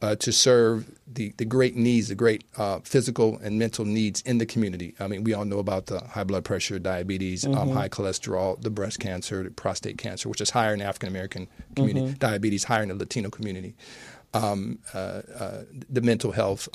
to serve the great needs, the great physical and mental needs in the community. I mean, we all know about the high blood pressure, diabetes, high cholesterol, the breast cancer, the prostate cancer, which is higher in the African American community, diabetes higher in the Latino community. The mental health,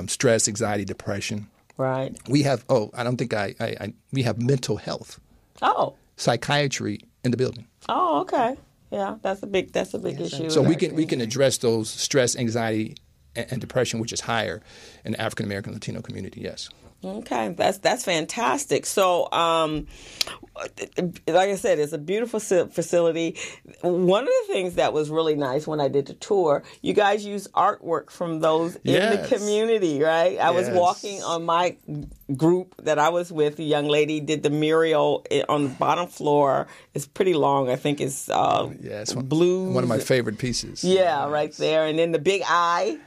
stress, anxiety, depression. Right. We have. We have mental health. Oh. Psychiatry in the building. Oh, okay. Yeah, that's a big issue. So we can address those stress, anxiety, and depression, which is higher in the African American Latino community. Yes. Okay, that's fantastic. So, like I said, it's a beautiful facility. One of the things that was really nice when I did the tour, you guys used artwork from those in the community, right? I was walking on my group that I was with. A young lady did the mural on the bottom floor. It's pretty long. I think it's blue. One of my favorite pieces. Yeah, right there. And then the big eye.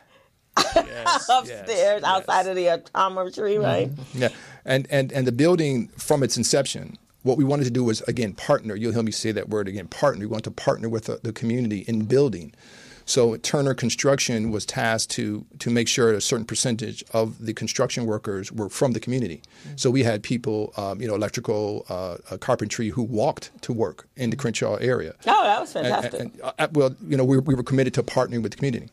Upstairs, outside of the optometry, right? Yeah, and the building from its inception, what we wanted to do was, again, partner. You'll hear me say that word again, partner. We want to partner with the community in building. So Turner Construction was tasked to make sure a certain percentage of the construction workers were from the community. So we had people, electrical, carpentry, who walked to work in the Crenshaw area. Oh, that was fantastic. We were committed to partnering with the community.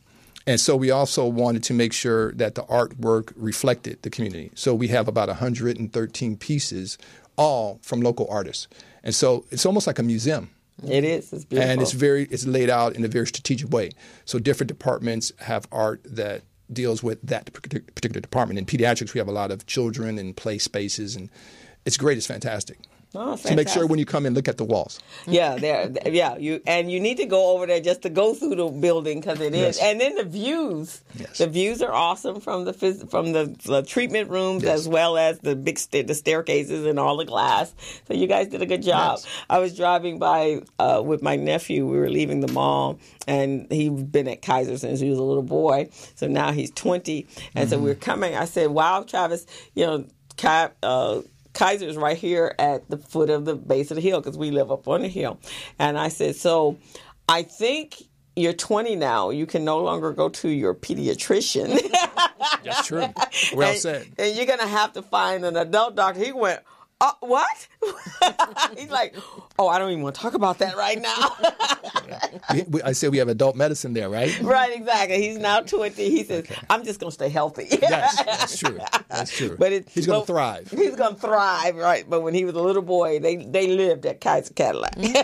And so we also wanted to make sure that the artwork reflected the community. So we have about 113 pieces, all from local artists. And so it's almost like a museum. It is. It's beautiful. And it's laid out in a very strategic way. So different departments have art that deals with that particular department. In pediatrics, we have a lot of children and play spaces, and it's great. It's fantastic. Oh, so make sure when you come in, look at the walls. Yeah, you need to go over there just to go through the building because it is, and then the views. Yes. The views are awesome from the treatment rooms as well as the big the staircases and all the glass. So you guys did a good job. Yes. I was driving by with my nephew. We were leaving the mall, and he'd been at Kaiser since he was a little boy. So now he's 20, and so we were coming. I said, "Wow, Travis, Kaiser's right here at the foot of the base of the hill because we live up on the hill." And I said, "So I think you're 20 now. You can no longer go to your pediatrician." That's true. Well said. And you're going to have to find an adult doctor. He went, What? He's like, oh, I don't even want to talk about that right now. I said we have adult medicine there, right? Right, exactly. He's now 20. He says, I'm just going to stay healthy. Yes, that's true. That's true. But he's going to thrive. He's going to thrive, right? But when he was a little boy, they lived at Kaiser Cadillac. Okay.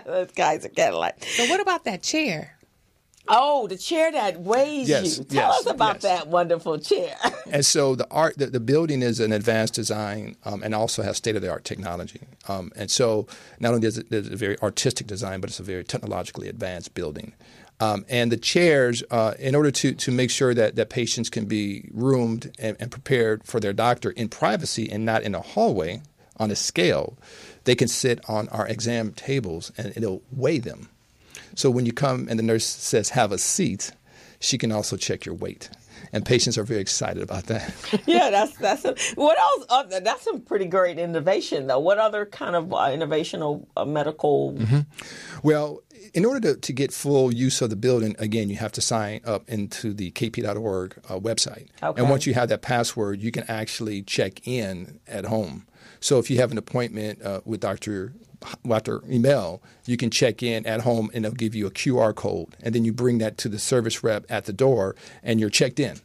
That's Kaiser Cadillac. So what about that chair? Oh, the chair that weighs you. Tell us about that wonderful chair. And so the building is an advanced design and also has state-of-the-art technology. And so not only is it a very artistic design, but it's a very technologically advanced building. And the chairs, in order to make sure that patients can be roomed and prepared for their doctor in privacy and not in a hallway on a scale, they can sit on our exam tables and it'll weigh them. So when you come and the nurse says, have a seat, she can also check your weight. And patients are very excited about that. Yeah, what else? That's some pretty great innovation, though. What other kind of innovational medical? Mm-hmm. Well, in order to get full use of the building, again, you have to sign up into the kp.org website. Okay. And once you have that password, you can actually check in at home. So if you have an appointment with Dr. Emel, you can check in at home and they'll give you a QR code. And then you bring that to the service rep at the door and you're checked in.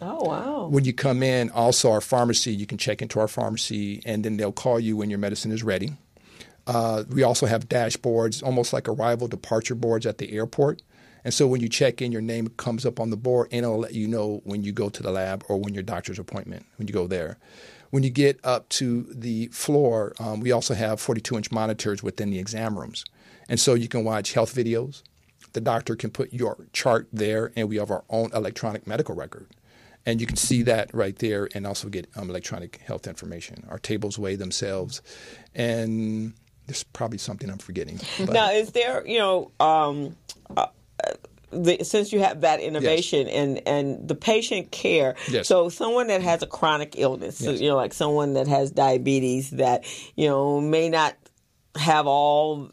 Oh, wow. When you come in, also our pharmacy, you can check into our pharmacy and then they'll call you when your medicine is ready. We also have dashboards, almost like arrival departure boards at the airport. And so when you check in, your name comes up on the board and it'll let you know when you go to the lab or when your doctor's appointment, when you go there. When you get up to the floor, we also have 42-inch monitors within the exam rooms. And so you can watch health videos. The doctor can put your chart there, and we have our own electronic medical record. And you can see that right there and also get electronic health information. Our tables weigh themselves. And there's probably something I'm forgetting. But now, is there, since you have that innovation and the patient care, so someone that has a chronic illness, so, like someone that has diabetes that, may not have all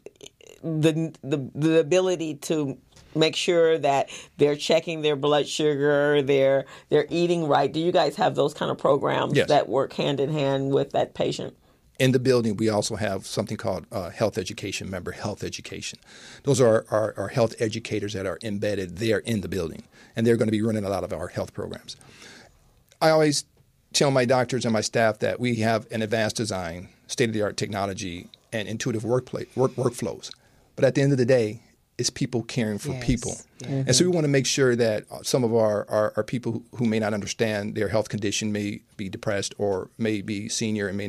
the ability to make sure that they're checking their blood sugar, they're eating right. Do you guys have those kind of programs that work hand in hand with that patient? In the building, we also have something called health education, member health education. Those are our health educators that are embedded there in the building, and they're going to be running a lot of our health programs. I always tell my doctors and my staff that we have an advanced design, state-of-the-art technology, and intuitive workflows. But at the end of the day, it's people caring for people. Mm-hmm. And so we want to make sure that some of our people who may not understand their health condition, may be depressed or may be senior and may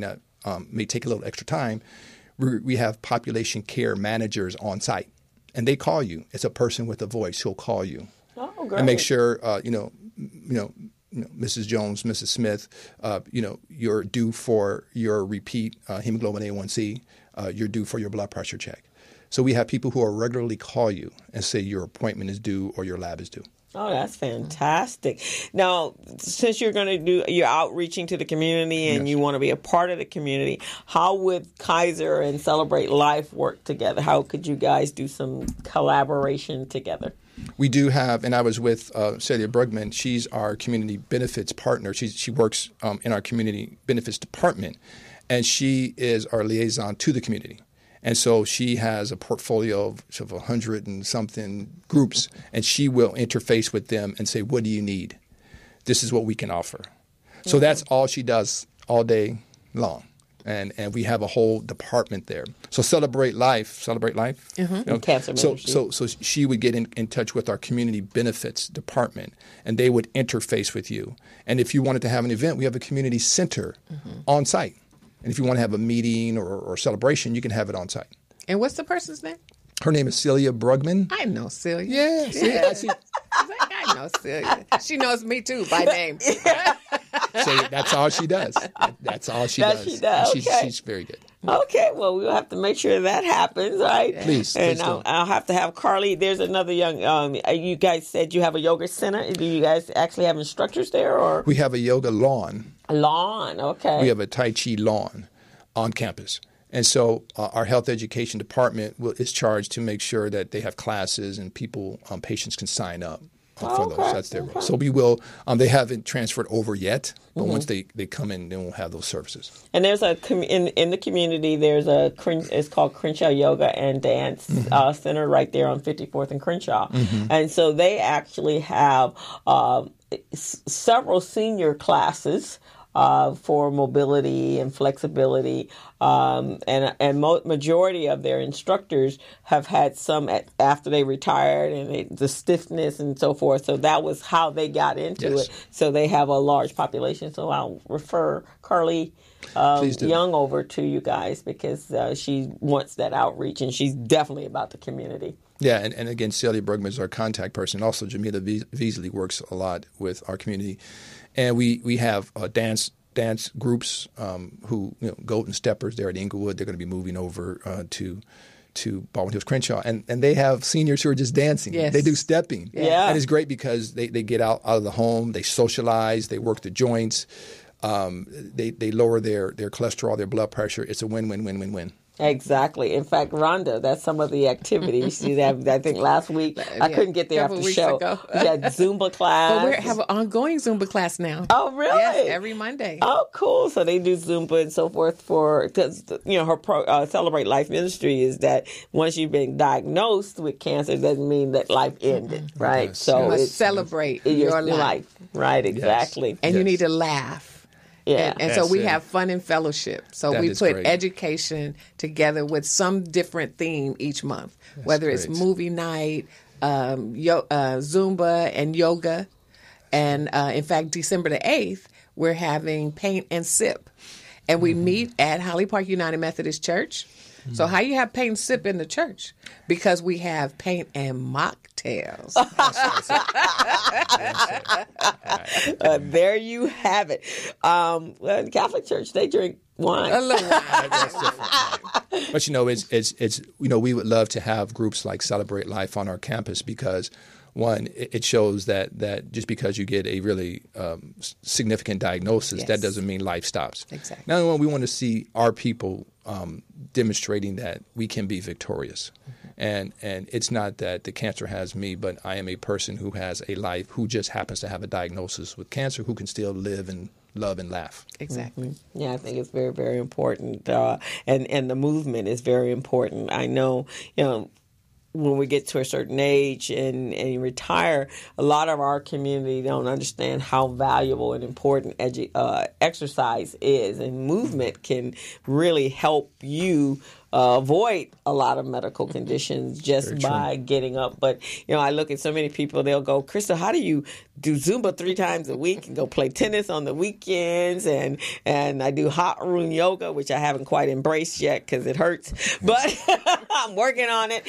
take a little extra time. We have population care managers on site, and they call you. It's a person with a voice who'll call you and make sure Mrs. Jones, Mrs. Smith, you're due for your repeat hemoglobin A1C. You're due for your blood pressure check. So we have people who are regularly call you and say your appointment is due or your lab is due. Oh, that's fantastic. Now, since you're outreaching to the community and you want to be a part of the community, how would Kaiser and Celebrate Life work together? How could you guys do some collaboration together? We do have, and I was with Celia Brugman. She's our community benefits partner. She works in our community benefits department, and she is our liaison to the community. And so she has a portfolio of 100 and something groups, and she will interface with them and say, what do you need? This is what we can offer. So that's all she does all day long. And we have a whole department there. So Celebrate Life. Mm-hmm. Cancer Ministry. So she would get in touch with our community benefits department, and they would interface with you. And if you wanted to have an event, we have a community center on site. And if you want to have a meeting or celebration, you can have it on site. And what's the person's name? Her name is Celia Brugman. I know Celia. Yeah. I know Celia. She knows me too by name. So that's all she does. That's all she does. She does. She's very good. Okay, well, we'll have to make sure that happens, right? Please. And I'll have to have Carly. There's another young, you guys said you have a yoga center. Do you guys actually have instructors there? Or We have a yoga lawn. Okay. We have a Tai Chi lawn on campus. And so our health education department is charged to make sure that they have classes and patients can sign up for those. That's their role. So we will. They haven't transferred over yet, but once they come in, then we'll have those services. And there's in the community. There's it's called Crenshaw Yoga and Dance Center right there on 54th and Crenshaw, and so they actually have several senior classes. For mobility and flexibility, and majority of their instructors have had some after they retired, and the stiffness and so forth. So that was how they got into it. So they have a large population. So I'll refer Carly Young over to you guys because she wants that outreach, and she's definitely about the community. Yeah, and again, Celia Bergman is our contact person. Also, Jamila Veasley works a lot with our community. And we have dance groups who, Golden Steppers, they're at Inglewood. They're going to be moving over to Baldwin Hills, Crenshaw. And they have seniors who are just dancing. Yes. They do stepping. Yeah. And it's great because they get out of the home, they socialize, they work the joints, they lower their cholesterol, their blood pressure. It's a win-win-win-win-win. Exactly. In fact, Rhonda, that's some of the activities. I think last week I couldn't get there after the show. Ago. We had Zumba class. But we have an ongoing Zumba class now. Oh, really? Yes, every Monday. Oh, cool. So they do Zumba and so forth because her Celebrate Life ministry is that once you've been diagnosed with cancer, it doesn't mean that life ended, right? Yes. So You must it's celebrate your your life. Right, exactly. Yes. And you need to laugh. Yeah. And so That's we it. have fun and fellowship. So That we is put great. education together with some different theme each month, whether it's great. movie night, Zumba and yoga. And in fact, December the 8th, we're having paint and sip. And we meet at Holly Park United Methodist Church. So how you have paint and sip in the church? Because we have paint and mocktails. There you have it. Well, in the Catholic Church, they drink wine. A little wine. But it's we would love to have groups like Celebrate Life on our campus because one, it shows that just because you get a really significant diagnosis, Yes. that doesn't mean life stops. Exactly. Not only we want to see our people demonstrating that we can be victorious. And it's not that the cancer has me, but I am a person who has a life, who just happens to have a diagnosis with cancer, who can still live and love and laugh. Exactly. Yeah, I think it's very, very important. And the movement is very important. I know, when we get to a certain age and you retire, a lot of our community don't understand how valuable and important exercise is, and movement can really help you avoid a lot of medical conditions just by getting up. But, I look at so many people, they'll go, Crystal, how do you do Zumba 3 times a week and go play tennis on the weekends? And I do hot room yoga, which I haven't quite embraced yet because it hurts, but I'm working on it.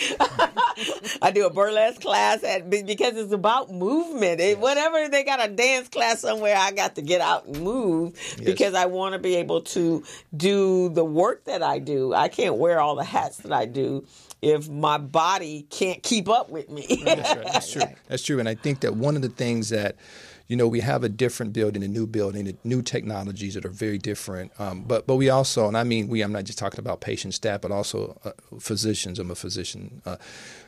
I do a burlesque class because it's about movement. Whenever they got a dance class somewhere, I got to get out and move because I want to be able to do the work that I do. I can't wear all the hats that I do if my body can't keep up with me. That's right. That's true. That's true. And I think that one of the things that, we have a different building, a new building, new technologies that are very different. But we also, and I mean I'm not just talking about patient staff, but also physicians. I'm a physician.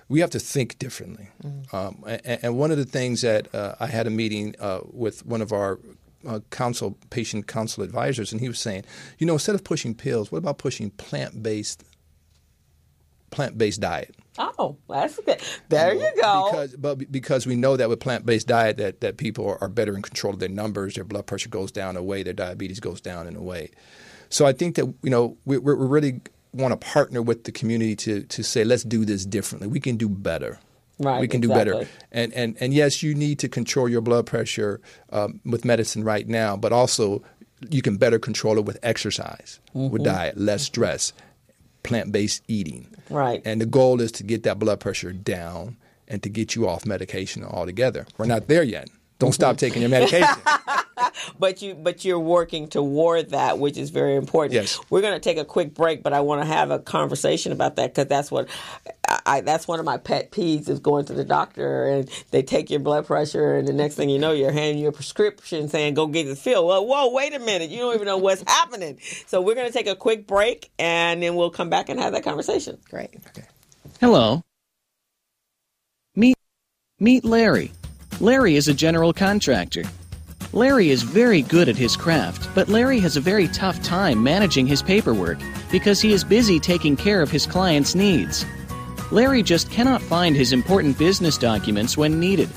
We have to think differently. And one of the things that I had a meeting with one of our patient council advisors, and he was saying, instead of pushing pills, what about pushing plant-based diet? Oh, that's good. There you go. Because we know that with plant-based diet that people are better in control of their numbers, their blood pressure goes down a way, their diabetes goes down in a way. So I think that we really want to partner with the community to say, let's do this differently. We can do better. Right, we can do better. And yes, you need to control your blood pressure with medicine right now, but also you can better control it with exercise, with diet, less stress, plant-based eating. Right. And the goal is to get that blood pressure down and to get you off medication altogether. We're not there yet. Don't stop taking your medication. But you're working toward that, which is very important. Yes. We're going to take a quick break, but I want to have a conversation about that because that's one of my pet peeves is going to the doctor and they take your blood pressure and the next thing you know, you're handing you a prescription saying, go get it filled. Well, whoa, wait a minute. You don't even know what's happening. So we're going to take a quick break and then we'll come back and have that conversation. Great. Okay. Hello. Meet Larry. Larry is a general contractor. Larry is very good at his craft, but Larry has a very tough time managing his paperwork because he is busy taking care of his clients' needs. Larry just cannot find his important business documents when needed.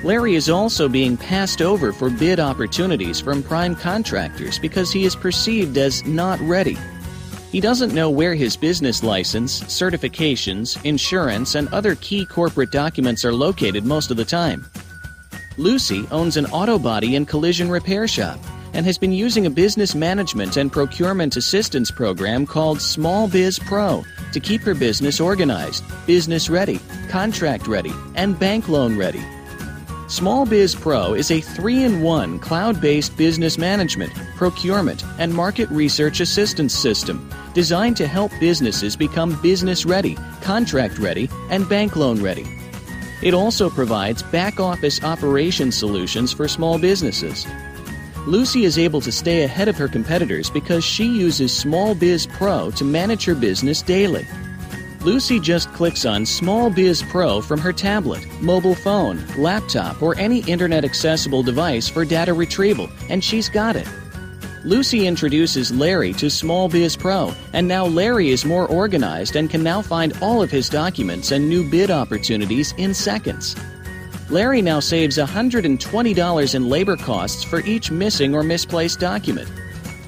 Larry is also being passed over for bid opportunities from prime contractors because he is perceived as not ready. He doesn't know where his business license, certifications, insurance, and other key corporate documents are located most of the time. Lucy owns an auto body and collision repair shop and has been using a business management and procurement assistance program called Small Biz Pro to keep her business organized, business ready, contract ready, and bank loan ready. Small Biz Pro is a 3-in-1 cloud-based business management, procurement, and market research assistance system designed to help businesses become business ready, contract ready, and bank loan ready. It also provides back-office operation solutions for small businesses. Lucy is able to stay ahead of her competitors because she uses Small Biz Pro to manage her business daily. Lucy just clicks on Small Biz Pro from her tablet, mobile phone, laptop, or any internet-accessible device for data retrieval, and she's got it. Lucy introduces Larry to Small Biz Pro, and now Larry is more organized and can now find all of his documents and new bid opportunities in seconds. Larry now saves $120 in labor costs for each missing or misplaced document.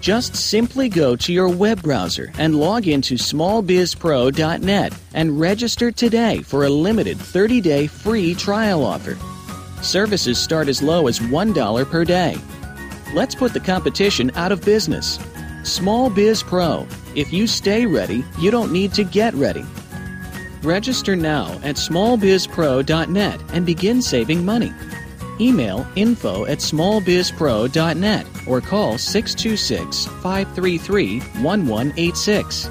Just simply go to your web browser and log into smallbizpro.net and register today for a limited 30-day free trial offer. Services start as low as $1 per day. Let's put the competition out of business. Small Biz Pro. If you stay ready, you don't need to get ready. Register now at smallbizpro.net and begin saving money. Email info@smallbizpro.net or call 626-533-1186.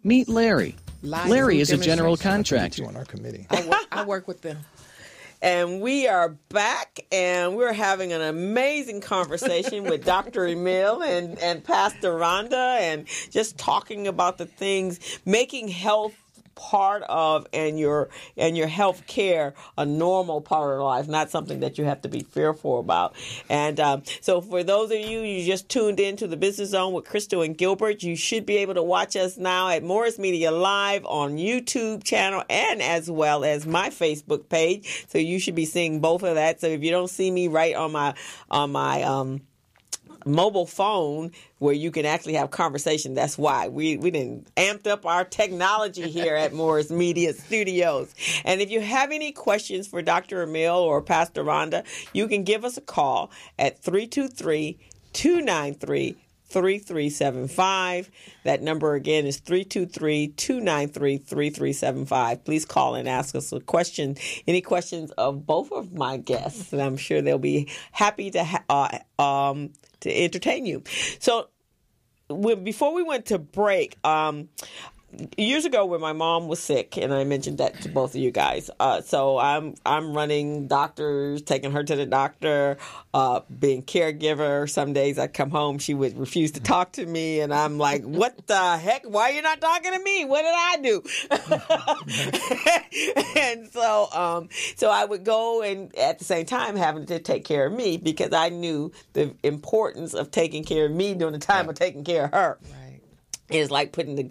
Meet Larry. Larry is a general contractor. On our committee. I work with them. And we are back, and we're having an amazing conversation with Dr. Emel and Pastor Rhonda, and just talking about the things, making health part of and your health care a normal part of life, not something that you have to be fearful about. And so for those of you just tuned in to the Business Zone with Crystal and Gilbert, you should be able to watch us now at Morris Media Live on YouTube channel and as well as my Facebook page. So you should be seeing both of that. So if you don't see me right on my mobile phone where you can actually have conversation, that's why we didn't amped up our technology here at Morris Media Studios. And if you have any questions for Dr. Emel or Pastor Rhonda, you can give us a call at 323-293-3375. That number again is 323-293-3375. Please call and ask us a question, any questions of both of my guests, and I'm sure they'll be happy to entertain you. So before we went to break, years ago when my mom was sick, and I mentioned that to both of you guys, so I'm running doctors, taking her to the doctor, being caregiver. Some days I come home, she would refuse to talk to me, and I'm like, what the heck? Why are you not talking to me? What did I do? And so I would go, and at the same time having to take care of me, because I knew the importance of taking care of me during the time of taking care of her. Right. It's like putting the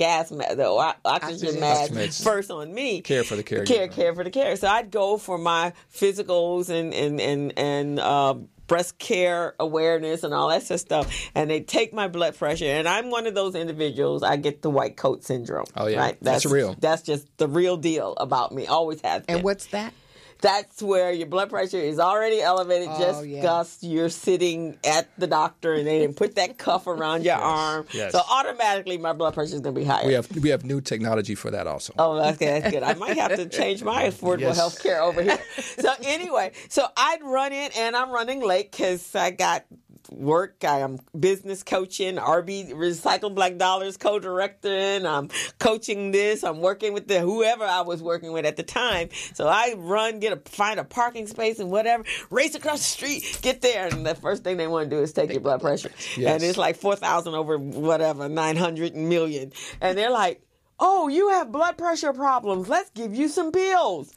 oxygen mask first on me. Care for the care. Care for the care. So I'd go for my physicals and breast care awareness and all that sort of stuff. And they take my blood pressure. And I'm one of those individuals, I get the white coat syndrome. Oh, yeah. Right? That's real. That's just the real deal about me. Always has been. And what's that? that's where your blood pressure is already elevated. Gus, you're sitting at the doctor and they didn't put that cuff around your arm. Yes. So automatically my blood pressure is going to be higher. We have new technology for that also. Oh, okay, that's good. I might have to change my affordable health care over here. So anyway, so I'd run in, and I'm running late because I got work. I'm business coaching, RB Recycle Black Dollars co-director, and I'm coaching this. I'm working with whoever I was working with at the time. So I run, find a parking space and whatever, race across the street, get there, and the first thing they want to do is take your blood pressure. Yes. And it's like 4,000 over whatever, 900 million. And they're like, oh, you have blood pressure problems. Let's give you some pills.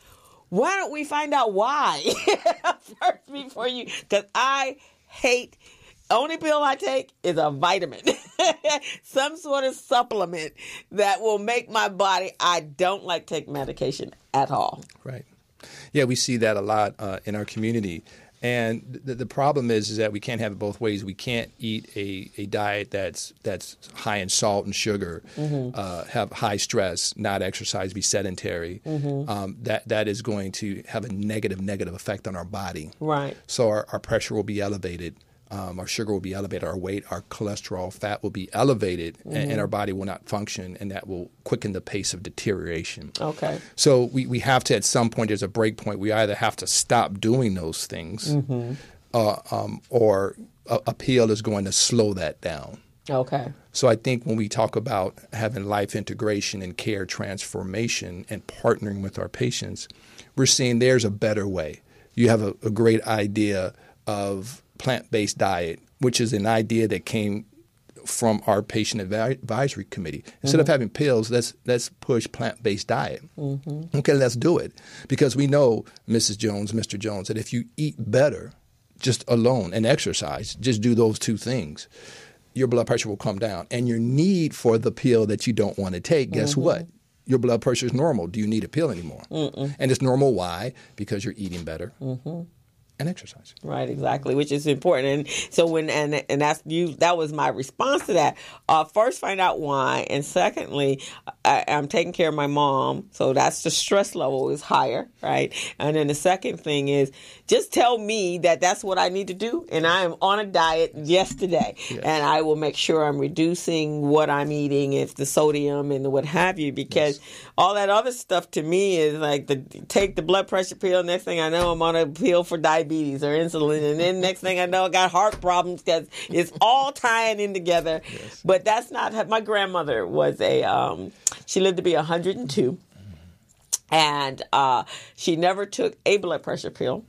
Why don't we find out why first before you? Because I hate. Only pill I take is a vitamin, some sort of supplement that will make my body. I don't like taking medication at all. Right. Yeah, we see that a lot in our community. And the problem is that we can't have it both ways. We can't eat a diet that's high in salt and sugar, have high stress, not exercise, be sedentary. That is going to have a negative effect on our body. Right. So our pressure will be elevated. Our sugar will be elevated, our weight, our cholesterol, fat will be elevated, and our body will not function, and that will quicken the pace of deterioration. Okay. So we have to, at some point, there's a break point. We either have to stop doing those things, or a pill is going to slow that down. Okay. So I think when we talk about having life integration and care transformation and partnering with our patients, we're seeing there's a better way. You have a great idea of plant-based diet, which is an idea that came from our patient advisory committee. Instead of having pills, let's push plant-based diet. Okay, let's do it. Because we know, Mrs. Jones, Mr. Jones, that if you eat better just alone and exercise, just do those two things, your blood pressure will come down. And your need for the pill that you don't want to take, guess what? Your blood pressure is normal. Do you need a pill anymore? And it's normal. Why? Because you're eating better. And exercise. Right, exactly, which is important. And so and that's you. That was my response to that. First, find out why, and secondly, I'm taking care of my mom, so that's the stress level is higher, right? And then the second thing is just tell me that that's what I need to do, and I am on a diet yesterday, and I will make sure I'm reducing what I'm eating, if the sodium and the what have you, because all that other stuff to me is like take the blood pressure pill. Next thing I know, I'm on a pill for diabetes or insulin, and then next thing I know, I got heart problems because it's all tying in together. But that's not. My grandmother was she lived to be 102, and she never took a blood pressure pill.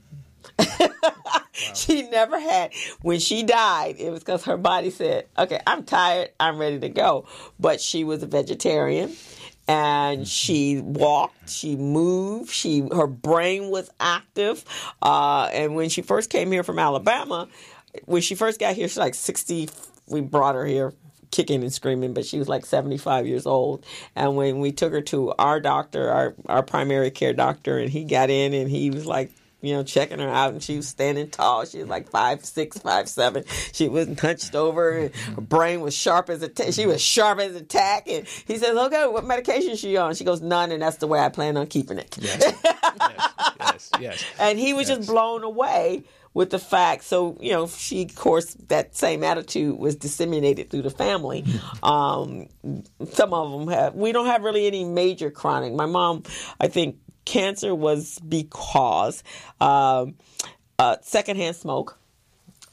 She never had. When she died, it was because her body said, okay, I'm tired, I'm ready to go. But she was a vegetarian. And she walked, she moved, her brain was active. And when she first came here from Alabama, when she first got here, she's like 60. We brought her here kicking and screaming, but she was like 75 years old. And when we took her to our doctor, our primary care doctor, and he got in and he was like, checking her out, and she was standing tall. She was like 5'6", 5'7". She wasn't hunched over, and her brain was sharp as she was sharp as a tack. And he says, "Okay, what medication is she on?" She goes, "None," and that's the way I plan on keeping it. Yes. And he was just blown away with the fact. So, she, of course, that same attitude was disseminated through the family. Some of them we don't have really any major chronic. My mom, I think, cancer was because secondhand smoke.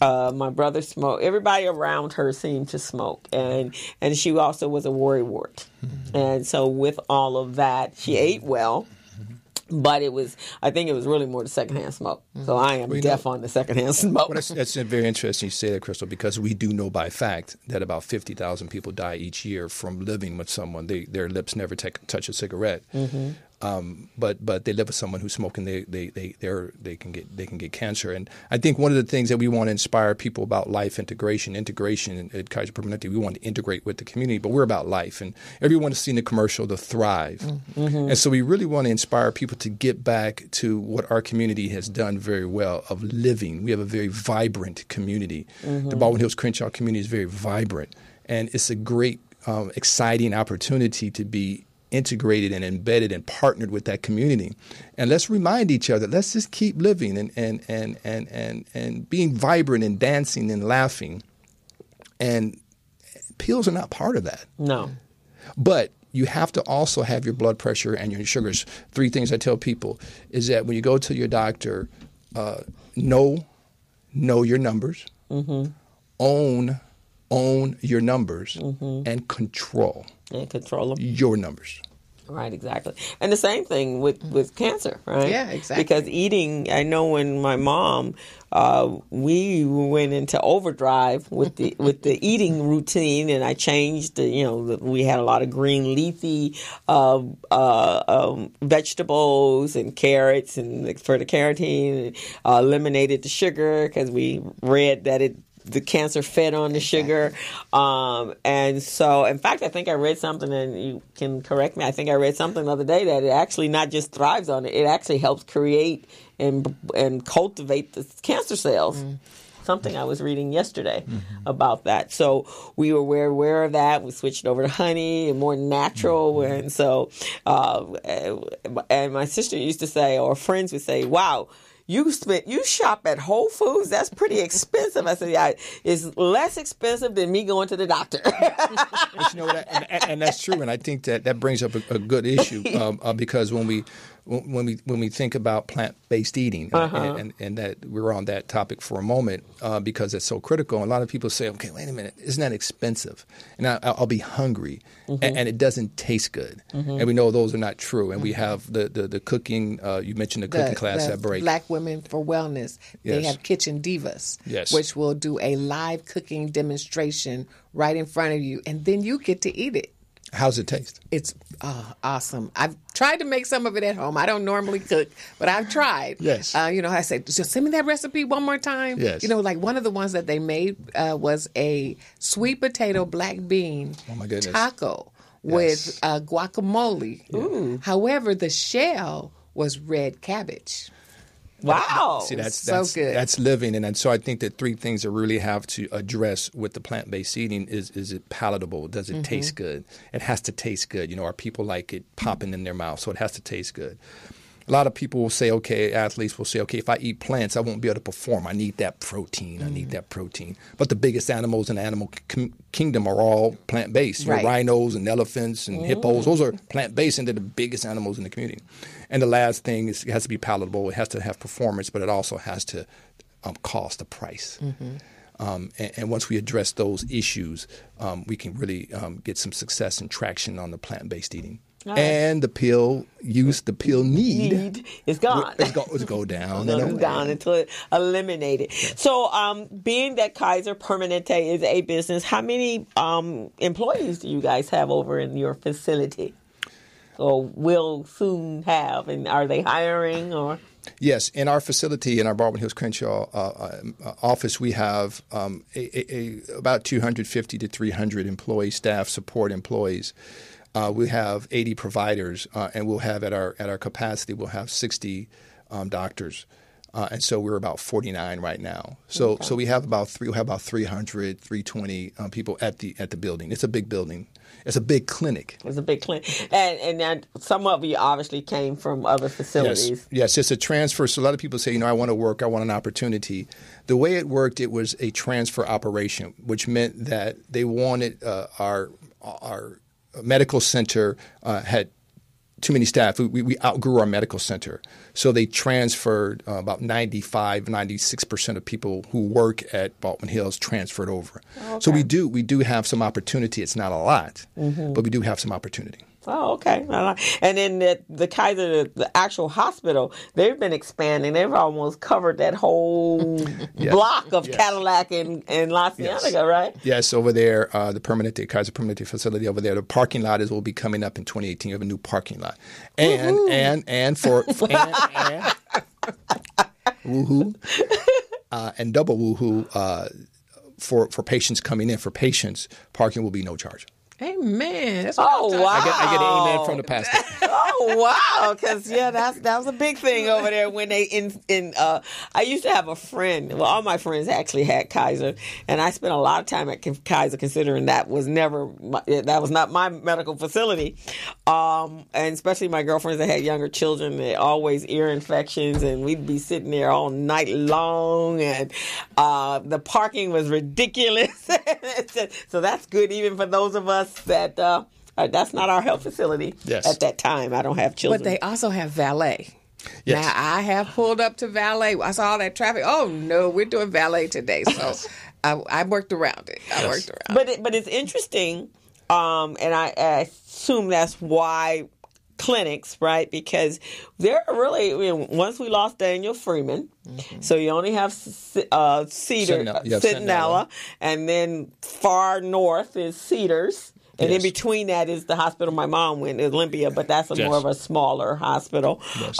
My brother smoked. Everybody around her seemed to smoke, and she also was a worrywart. And so with all of that, she ate well. But I think it was really more the secondhand smoke. So I am deaf on the secondhand smoke. Well, that's very interesting you say that, Crystal, because we do know by fact that about 50,000 people die each year from living with someone. Their lips never touch a cigarette. But they live with someone who's smoking. They can get cancer. And I think one of the things that we want to inspire people about life integration at Kaiser Permanente, we want to integrate with the community, but we're about life. And everyone has seen the commercial, the Thrive. And so we really want to inspire people to get back to what our community has done very well of living. We have a very vibrant community. The Baldwin Hills Crenshaw community is very vibrant. And it's a great, exciting opportunity to be integrated and embedded and partnered with that community. And let's remind each other, let's just keep living and being vibrant and dancing and laughing. And pills are not part of that. No. But you have to also have your blood pressure and your sugars. 3 things I tell people is that when you go to your doctor, know your numbers, own your numbers, and control. And control them. Your numbers. Right, exactly. And the same thing with cancer, right? Yeah, exactly. Because eating, I know when my mom, we went into overdrive with the eating routine, and I changed we had a lot of green leafy vegetables and carrots and for the carotene, eliminated the sugar because we read that the cancer fed on the sugar. And so, in fact, I think I read something, and you can correct me, I think I read something the other day that it actually not just thrives on it, it actually helps create and cultivate the cancer cells. Something I was reading yesterday about that. So we were aware of that. We switched over to honey and more natural. And so, and my sister used to say, or friends would say, wow, you shop at Whole Foods? That's pretty expensive. I said, yeah, it's less expensive than me going to the doctor. But you know what? And that's true. And I think that brings up a good issue because when we think about plant-based eating, and that we're on that topic for a moment because it's so critical. A lot of people say, okay, wait a minute, isn't that expensive? And I'll be hungry, and it doesn't taste good. And we know those are not true. And we have the cooking. You mentioned the cooking class at break. Black Women for Wellness. They have Kitchen Divas, which will do a live cooking demonstration right in front of you, and then you get to eat it. How's it taste? It's awesome. I've tried to make some of it at home. I don't normally cook, but I've tried. Yes. I said, just send me that recipe one more time. Yes. Like one of the ones that they made was a sweet potato black bean taco with guacamole. Ooh. However, the shell was red cabbage. Wow. See, that's so good. That's living. And so I think that 3 things that really have to address with the plant-based eating is it palatable? Does it taste good? It has to taste good. Our people like it popping in their mouth, so it has to taste good. A lot of people will say, okay, athletes will say, okay, if I eat plants, I won't be able to perform. I need that protein. I need that protein. But the biggest animals in the animal kingdom are all plant-based. Right. Rhinos and elephants and hippos, those are plant-based, and they're the biggest animals in the community. And the last thing is it has to be palatable. It has to have performance, but it also has to cost a price. And once we address those issues, we can really get some success and traction on the plant-based eating. And the pill need is gone. It's go down. It's down until it's eliminated. So, being that Kaiser Permanente is a business, how many employees do you guys have over in your facility? Or will soon have? And are they hiring or? Yes, in our facility, in our Baldwin Hills Crenshaw office, we have about 250 to 300 employees, staff, support employees. We have 80 providers, and we'll have at our capacity, we'll have 60 doctors. And so we're about 49 right now. So we have about 300, 320 people at the building. It's a big building. It's a big clinic. It's a big clinic. And then some of you obviously came from other facilities. Yes, it's a transfer. So a lot of people say, I want to work, I want an opportunity. The way it worked, it was a transfer operation, which meant that they wanted our medical center had too many staff. We outgrew our medical center. So they transferred about 96% of people who work at Baldwin Hills transferred over. Okay. So we do have some opportunity. It's not a lot, but we do have some opportunity. Oh, okay. And then the Kaiser, the actual hospital, they've been expanding. They've almost covered that whole block of Cadillac and La Cienega, right? Yes, over there, the Kaiser Permanente facility over there, the parking lot will be coming up in 2018. We have a new parking lot, and woohoo, and double woohoo for patients coming in. For patients, parking will be no charge. Amen. That's what I'm talking wow. about. I get an amen from the pastor. Oh wow! Because that was a big thing over there when they I used to have a friend. Well, all my friends actually had Kaiser, and I spent a lot of time at Kaiser, considering that was not my medical facility. And especially my girlfriends that had younger children, they always ear infections, and we'd be sitting there all night long, and the parking was ridiculous. So that's good, even for those of us that that's not our health facility at that time. I don't have children. But they also have valet. Yes. Now, I have pulled up to valet. I saw all that traffic. Oh, no, we're doing valet today. So I worked around it. But it's interesting, and I assume that's why clinics, right? Because they're really, once we lost Daniel Freeman, so you only have Centinela, and then far north is Cedars. And in between that is the hospital my mom went, Olympia, but that's more of a smaller hospital. Yes.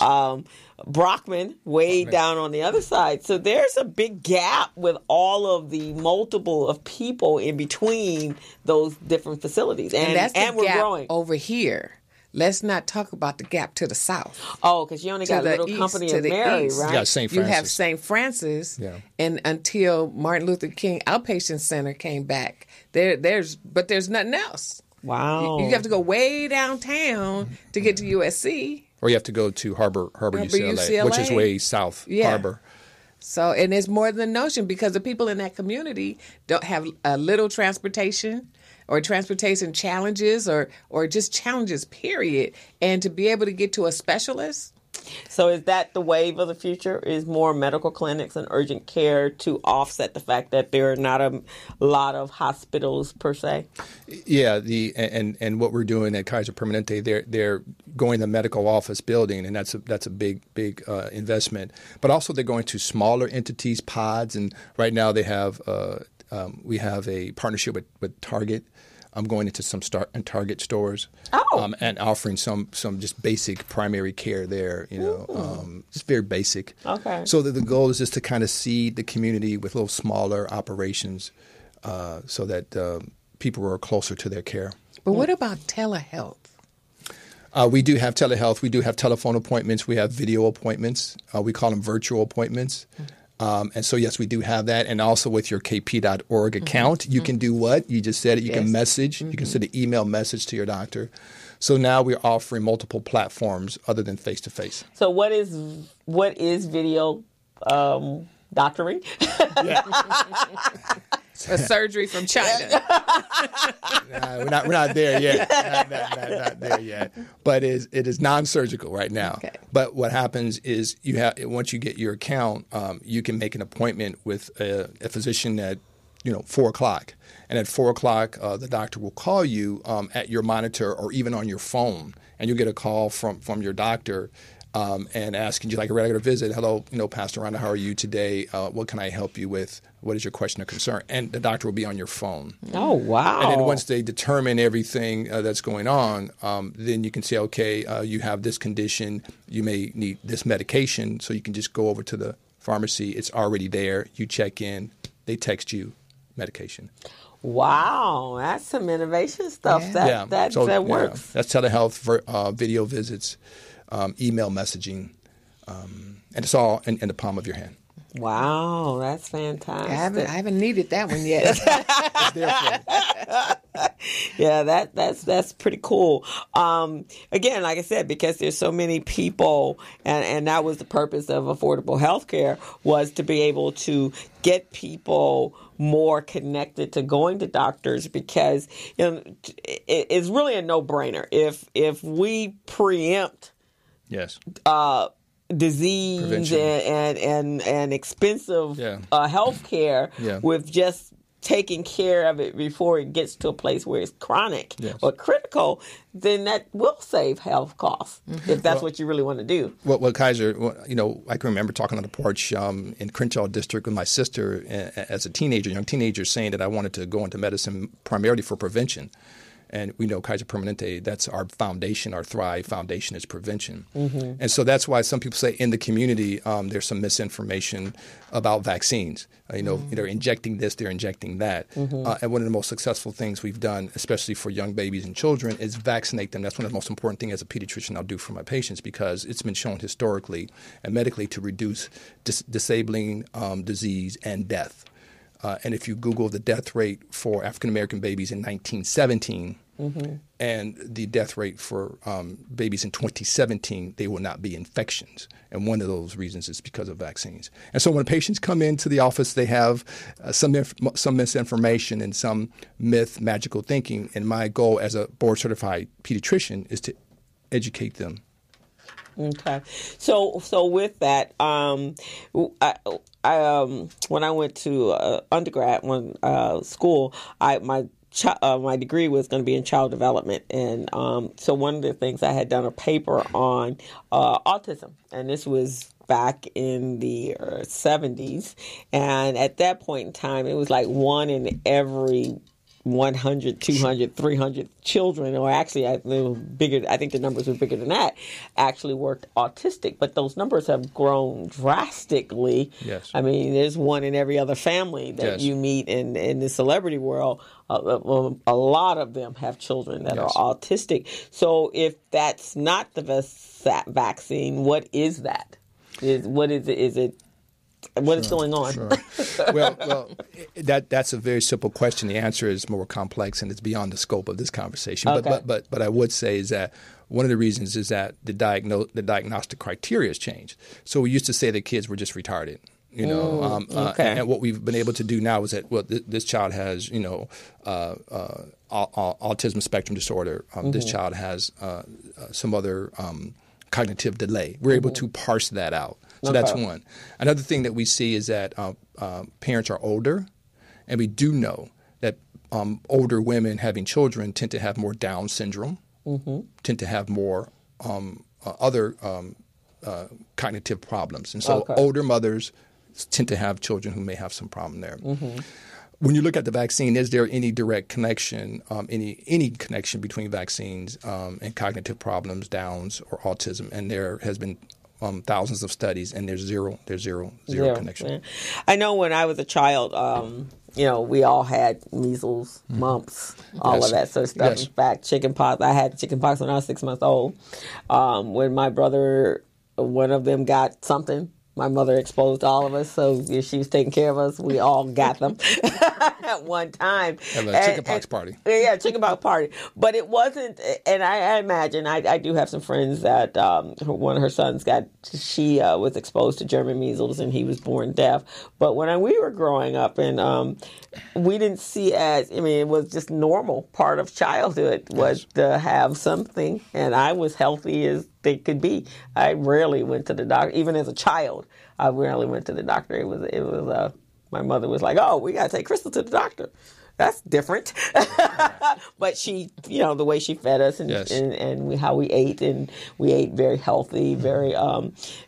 Brockman, way down on the other side. So there's a big gap with all of the multiple of people in between those different facilities. And that's the we're gap growing. Over here. Let's not talk about the gap to the south. Oh, because you only got Little Company of Mary, right? You got St. Francis. You have St. Francis, and until Martin Luther King Outpatient Center came back, there's nothing else. Wow. You have to go way downtown to get to USC. Or you have to go to Harbor UCLA, which is way south Harbor. So, and it's more than a notion because the people in that community don't have little transportation or transportation challenges or just challenges, period. And to be able to get to a specialist. So is that the wave of the future, is more medical clinics and urgent care to offset the fact that there are not a lot of hospitals per se? Yeah, and what we're doing at Kaiser Permanente, they're going to medical office building, and that's a big investment. But also they're going to smaller entities, pods, and right now they have we have a partnership with Target. I'm going into some Target stores and offering some just basic primary care there, just very basic. Okay. So the goal is just to kind of seed the community with little smaller operations so that people are closer to their care. But what about telehealth? We do have telehealth. We do have telephone appointments. We have video appointments. We call them virtual appointments. And so, yes, we do have that. And also with your kp.org account, you can do what? You just said it. You can message. You can send an email message to your doctor. So now we're offering multiple platforms other than face-to-face. So what is video doctoring? A surgery from China. We're not there yet. Not there yet. But it is non-surgical right now. Okay. But what happens is once you get your account, you can make an appointment with a physician at 4:00, and at 4:00 the doctor will call you at your monitor or even on your phone, and you'll get a call from your doctor. And asking you like a regular visit. Hello, Pastor Rhonda, how are you today? What can I help you with? What is your question or concern? And the doctor will be on your phone. Oh, wow. And then once they determine everything that's going on, then you can say, okay, you have this condition. You may need this medication. So you can just go over to the pharmacy. It's already there. You check in. They text you medication. Wow. That's some innovation stuff. Yeah. That works. That's telehealth, video visits. Email messaging, and it's all in the palm of your hand. Wow, that's fantastic. I haven't needed that one yet. Yeah, that's pretty cool. Again, like I said, because there's so many people, and that was the purpose of affordable health care, was to be able to get people more connected to going to doctors, because it's really a no-brainer. If we preempt disease and expensive health care with just taking care of it before it gets to a place where it's chronic or critical, then that will save health costs if that's what you really want to do. Well, Kaiser, I can remember talking on the porch in Crenshaw District with my sister as a young teenager, saying that I wanted to go into medicine primarily for prevention. And we know Kaiser Permanente, that's our foundation, our Thrive Foundation is prevention. And so that's why some people say in the community there's some misinformation about vaccines. They're injecting this, they're injecting that. And one of the most successful things we've done, especially for young babies and children, is vaccinate them. That's one of the most important things as a pediatrician I'll do for my patients, because it's been shown historically and medically to reduce disabling disease and death. And if you Google the death rate for African-American babies in 1917 and the death rate for babies in 2017, they will not be infections. And one of those reasons is because of vaccines. And so when patients come into the office, they have some misinformation and some magical thinking. And my goal as a board-certified pediatrician is to educate them. Okay. So with that, when I went to undergrad school, my degree was going to be in child development, and so one of the things I had done a paper on autism, and this was back in the 70s, and at that point in time, it was like 1 in every 100, 200, 300 children, or actually they were bigger. I think the numbers were bigger than that, actually worked autistic. But those numbers have grown drastically. Yes. I mean, there's 1 in every other family that you meet in the celebrity world. A lot of them have children that are autistic. So if that's not the vaccine, what is that? What is it? Is it? What is going on? Sure. Well, that's a very simple question. The answer is more complex, and it's beyond the scope of this conversation. Okay. But I would say is that one of the reasons is that the diagnostic criteria has changed. So we used to say that kids were just retarded. And what we've been able to do now is that this child has autism spectrum disorder. This child has some other cognitive delay. We're able to parse that out. So that's one. Another thing that we see is that parents are older, and we do know that older women having children tend to have more Down syndrome, tend to have more other cognitive problems. And so older mothers tend to have children who may have some problem there. When you look at the vaccine, is there any direct connection, any connection between vaccines and cognitive problems, Downs or autism? And there has been thousands of studies, and there's zero connection. Yeah. I know when I was a child, we all had measles, mumps, all of that sort of stuff. Yes. In fact, chickenpox. I had chickenpox when I was 6 months old. When my brother, one of them got something, my mother exposed all of us, so if she was taking care of us, we all got them at one time. Have a chickenpox party. Yeah, chickenpox party. But it wasn't, and I imagine, I do have some friends that one of her sons she was exposed to German measles, and he was born deaf. But when we were growing up, and we didn't see it was just normal part of childhood was to have something, and I was healthy as they could be. I rarely went to the doctor, even as a child. I rarely went to the doctor. It was my mother was like, "Oh, we got to take Crystal to the doctor." That's different. But she, the way she fed us and how we ate, and we ate very healthy, very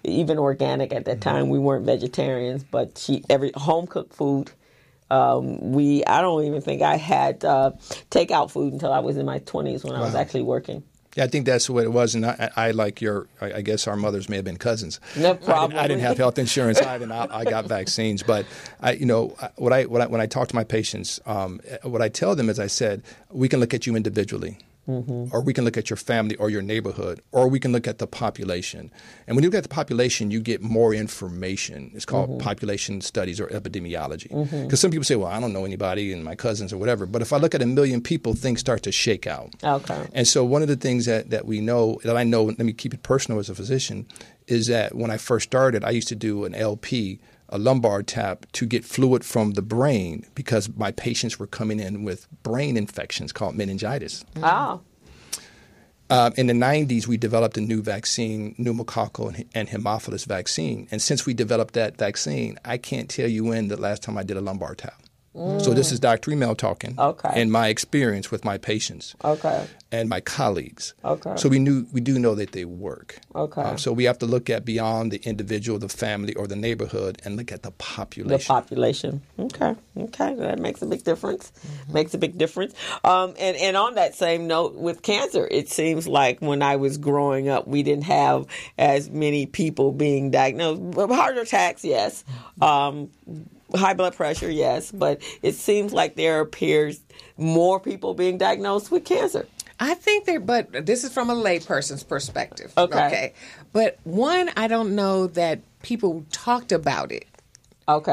even organic at that time. We weren't vegetarians, but every home cooked food. I don't even think I had takeout food until I was in my 20s when I was actually working. Yeah, I think that's what it was, and I like I guess our mothers may have been cousins. No problem. I didn't have health insurance. I got vaccines, but when I talk to my patients, what I tell them is, I said, we can look at you individually. Or we can look at your family or your neighborhood, or we can look at the population. And when you look at the population, you get more information. It's called population studies or epidemiology. Because some people say, well, I don't know anybody and my cousins or whatever. But if I look at 1 million people, things start to shake out. Okay. And so one of the things that I know, let me keep it personal as a physician, is that when I first started, I used to do an LP, a lumbar tap, to get fluid from the brain because my patients were coming in with brain infections called meningitis. Oh. In the 90s, we developed a new vaccine, pneumococcal and Haemophilus vaccine. And since we developed that vaccine, I can't tell you when the last time I did a lumbar tap. So this is Dr. Emel talking. Okay. And my experience with my patients. Okay. And my colleagues. Okay. So we do know that they work. Okay. So we have to look at beyond the individual, the family, or the neighborhood, and look at the population. The population. Okay. That makes a big difference. Makes a big difference. And on that same note, with cancer, it seems like when I was growing up, we didn't have as many people being diagnosed. Heart attacks, yes. High blood pressure, yes. But it seems like there appears more people being diagnosed with cancer. I think but this is from a layperson's perspective. Okay. But one, I don't know that people talked about it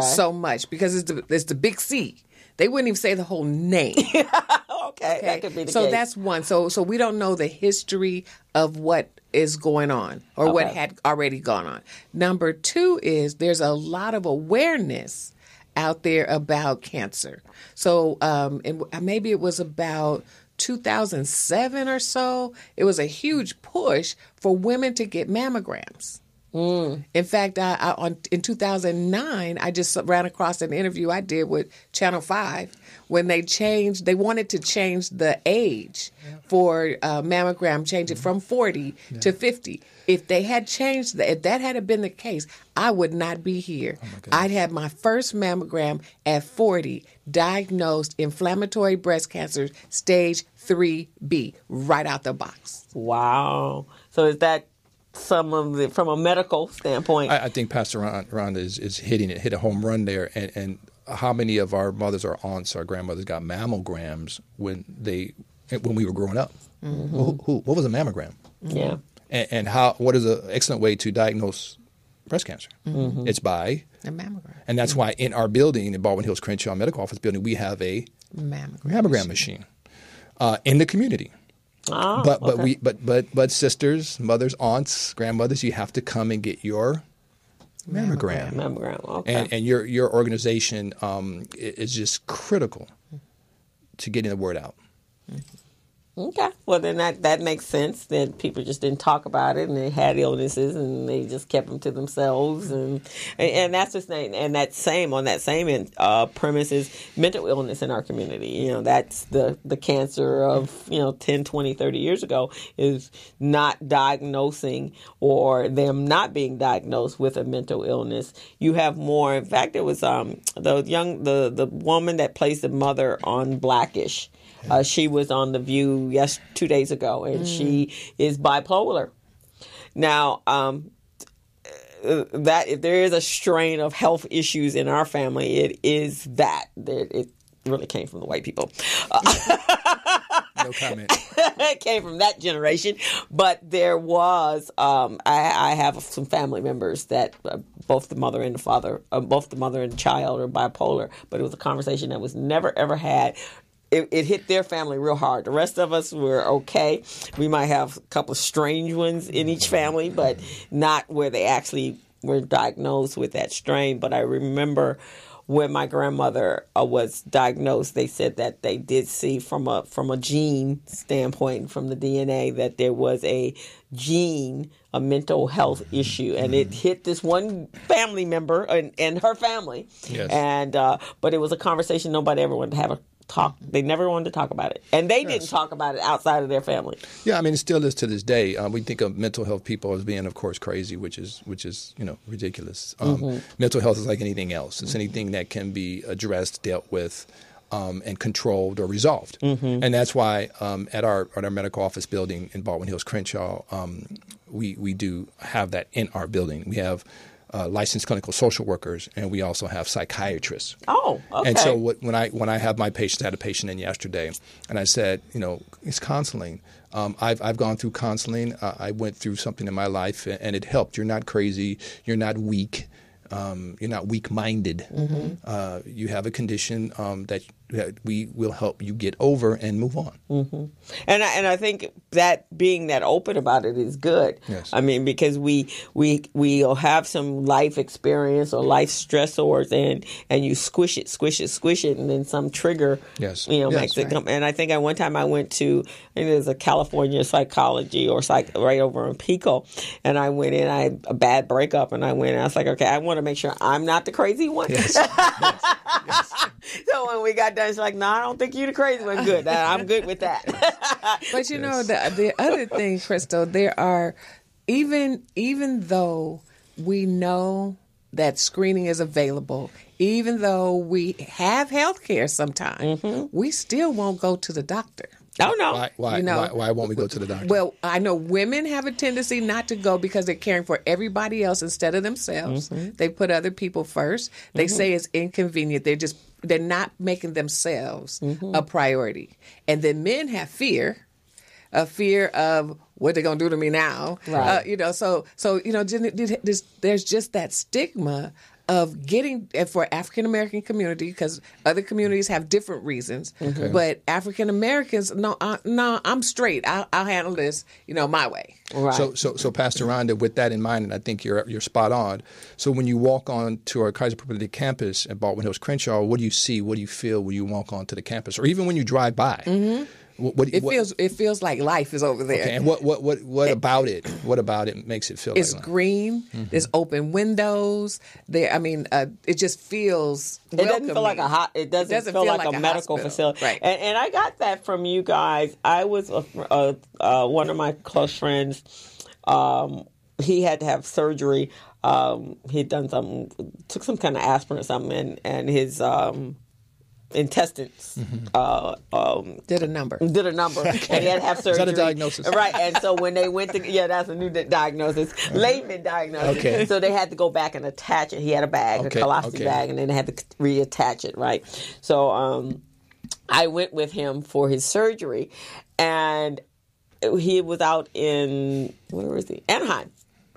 so much because it's the big C. They wouldn't even say the whole name. Okay, that could be the case. So that's one. So we don't know the history of what is going on or what had already gone on. Number two is there's a lot of awareness out there about cancer. So and maybe it was about 2007 or so, it was a huge push for women to get mammograms. In fact, in 2009, I just ran across an interview I did with Channel 5 when they wanted to change the age for mammogram, change it from 40 to 50. If they had changed if that had been the case, I would not be here. I'd had my first mammogram at 40, diagnosed inflammatory breast cancer, stage 3B, right out the box. Wow. So is that some of the, from a medical standpoint? I think Pastor Rhonda is hit a home run there. And how many of our mothers or aunts, our grandmothers got mammograms when we were growing up? What was a mammogram? Yeah. And what is an excellent way to diagnose breast cancer? It's by a mammogram. And that's why in our building, in Baldwin Hills Crenshaw Medical Office Building, we have a mammogram machine in the community. But sisters, mothers, aunts, grandmothers, you have to come and get your mammogram. Okay. And your organization is just critical to getting the word out. Okay. Well, then that makes sense. That people just didn't talk about it, and they had illnesses, and they just kept them to themselves, and that's just and that same premise is mental illness in our community. You know, that's the cancer of 10, 20, 30 years ago is not diagnosing them not being diagnosed with a mental illness. You have more. In fact, it was the woman that plays the mother on Blackish. She was on The View 2 days ago, and she is bipolar. Now, that if there is a strain of health issues in our family, it is that. It really came from the white people. No comment. It came from that generation. But there was, I have some family members that both the mother and the father, both the mother and the child are bipolar. But it was a conversation that was never, ever had. It hit their family real hard. The rest of us were okay. We might have a couple of strange ones in each family, but not where they actually were diagnosed with that strain. But I remember when my grandmother was diagnosed, they said that they did see from a gene standpoint, from the DNA, that there was a mental health issue, and it hit this one family member and her family. Yes. And but it was a conversation nobody ever wanted to have a talk. They never wanted to talk about it, and they didn't talk about it outside of their family. Yeah, I mean, it still is to this day. We think of mental health people as being, of course, crazy, which is ridiculous. Mental health is like anything else. It's anything that can be addressed, dealt with, and controlled or resolved. And that's why at our medical office building in Baldwin Hills Crenshaw, we do have that in our building. We have licensed clinical social workers, and we also have psychiatrists. Oh, okay. And so when I have my patients, I had a patient in yesterday, and I said, it's counseling. I've gone through counseling. I went through something in my life, and it helped. You're not crazy. You're not weak. You're not weak-minded. You have a condition that we will help you get over and move on. And I think that being that open about it is good. Yes. I mean, because we'll have some life experience or life stressors, and you squish it, and then some trigger, makes it come. And I think at one time I went to, there's a California psychology or right over in Pico, and I went in. I had a bad breakup, and I went in. I was like, okay, I want to make sure I'm not the crazy one. Yes. So when we got done, she's like, "No, I don't think you're the crazy one." Good, I'm good with that. But you know, the other thing, Crystal, there are even though we know that screening is available, even though we have health care sometimes, we still won't go to the doctor. Oh, no. Why? You know, why won't we go to the doctor? Well, I know women have a tendency not to go because they're caring for everybody else instead of themselves. They put other people first. They say it's inconvenient. They're not making themselves a priority. And then men have a fear of what they're going to do to me now. Right. You know, so you know, there's just that stigma of getting for African American community, because other communities have different reasons, but African Americans, no, I'm straight. I'll handle this, you know, my way. Right. So Pastor Rhonda, with that in mind, and I think you're spot on. So when you walk on to our Kaiser Permanente campus at Baldwin Hills Crenshaw, what do you see? What do you feel when you walk onto the campus, or even when you drive by? It feels like life is over there. Okay, and what about it? What about it makes it feel it's like life? green. There's open windows. There, I mean, it just feels. It doesn't feel like it doesn't feel like a medical facility. Right. And I got that from you guys. I was one of my close friends. He had to have surgery. He'd done took some kind of aspirin or something, and his intestines did a number, and he had to have surgery. Is that a diagnosis? Right. And so when they went to that's a new diagnosis, layman diagnosis. Okay. So they had to go back and attach it. He had a bag, a colostomy bag, and then they had to reattach it. Right. So I went with him for his surgery, and he was out in Anaheim.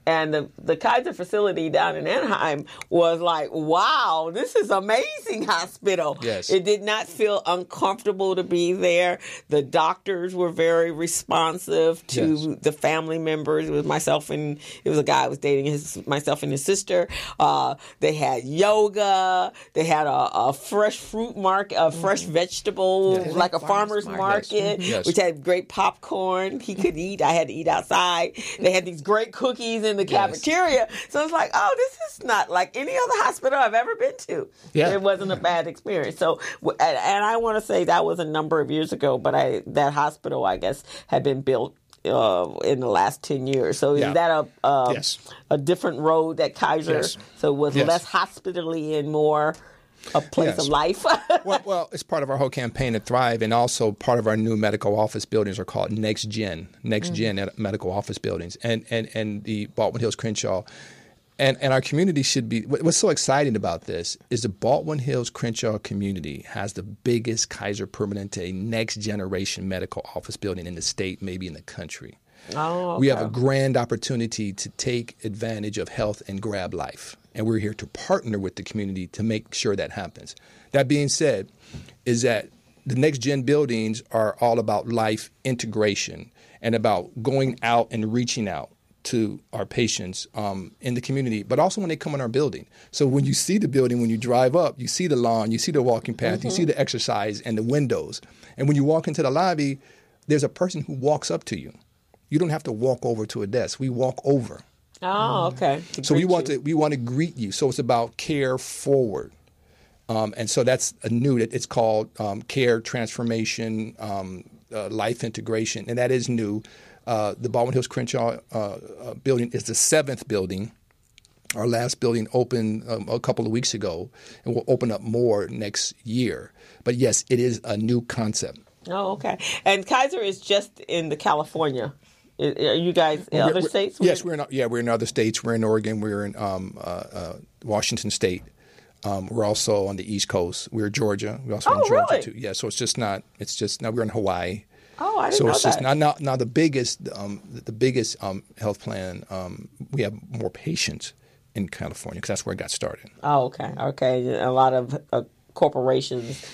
And the Kaiser facility down in Anaheim was like, wow, this is amazing hospital. Yes. It did not feel uncomfortable to be there. The doctors were very responsive to the family members. It was myself and it was a guy I was dating, myself and his sister. They had yoga. They had a fresh fruit market, a fresh vegetable, like a farmer's market, which had great popcorn he could eat. I had to eat outside. They had these great cookies in the cafeteria. So it's like, oh, this is not like any other hospital I've ever been to. Yeah. It wasn't a bad experience. So, and I want to say that was a number of years ago, but that hospital, I guess, had been built in the last 10 years. So is that a different road that Kaiser, so it was less hospitally and more a place of life? well, it's part of our whole campaign to thrive, and also part of our new medical office buildings are called Next Gen medical office buildings, and the Baldwin Hills Crenshaw, and our community should be. What's so exciting about this is the Baldwin Hills Crenshaw community has the biggest Kaiser Permanente next generation medical office building in the state, maybe in the country. Oh, okay. We have a grand opportunity to take advantage of health and grab life. And we're here to partner with the community to make sure that happens. That being said, is that the next gen buildings are all about life integration and about going out and reaching out to our patients in the community, but also when they come in our building. So when you see the building, when you drive up, you see the lawn, you see the walking path, you see the exercise and the windows. And when you walk into the lobby, there's a person who walks up to you. You don't have to walk over to a desk. We walk over. Oh, okay. So we want to greet you. So it's about care forward, and so that's it's called care transformation, life integration, and that is new. The Baldwin Hills Crenshaw building is the 7th building. Our last building opened a couple of weeks ago, and we'll open up more next year. But yes, it is a new concept. Oh, okay. And Kaiser is just in the California. Are you guys in other states? Yes, we're in other states. We're in Oregon. We're in Washington State. We're also on the East Coast. We're in Georgia. We're also in Georgia too. Yeah, so it's just now we're in Hawaii. Oh, I didn't know that. So it's just now the biggest health plan. We have more patients in California because that's where it got started. Oh, okay. A lot of corporations.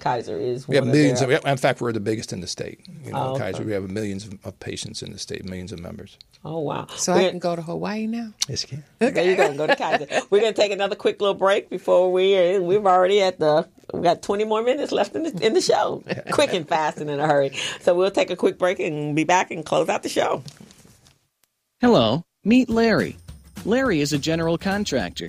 Kaiser is. We have millions. In fact, we're the biggest in the state. Kaiser. We have millions of patients in the state, millions of members. Oh wow! So I can go to Hawaii now. Yes, you can. Okay. There you go to Kaiser. We're gonna take another quick little break before we've already we got 20 more minutes left in the show. Quick and fast and in a hurry. So we'll take a quick break and be back and close out the show. Hello, meet Larry. Larry is a general contractor.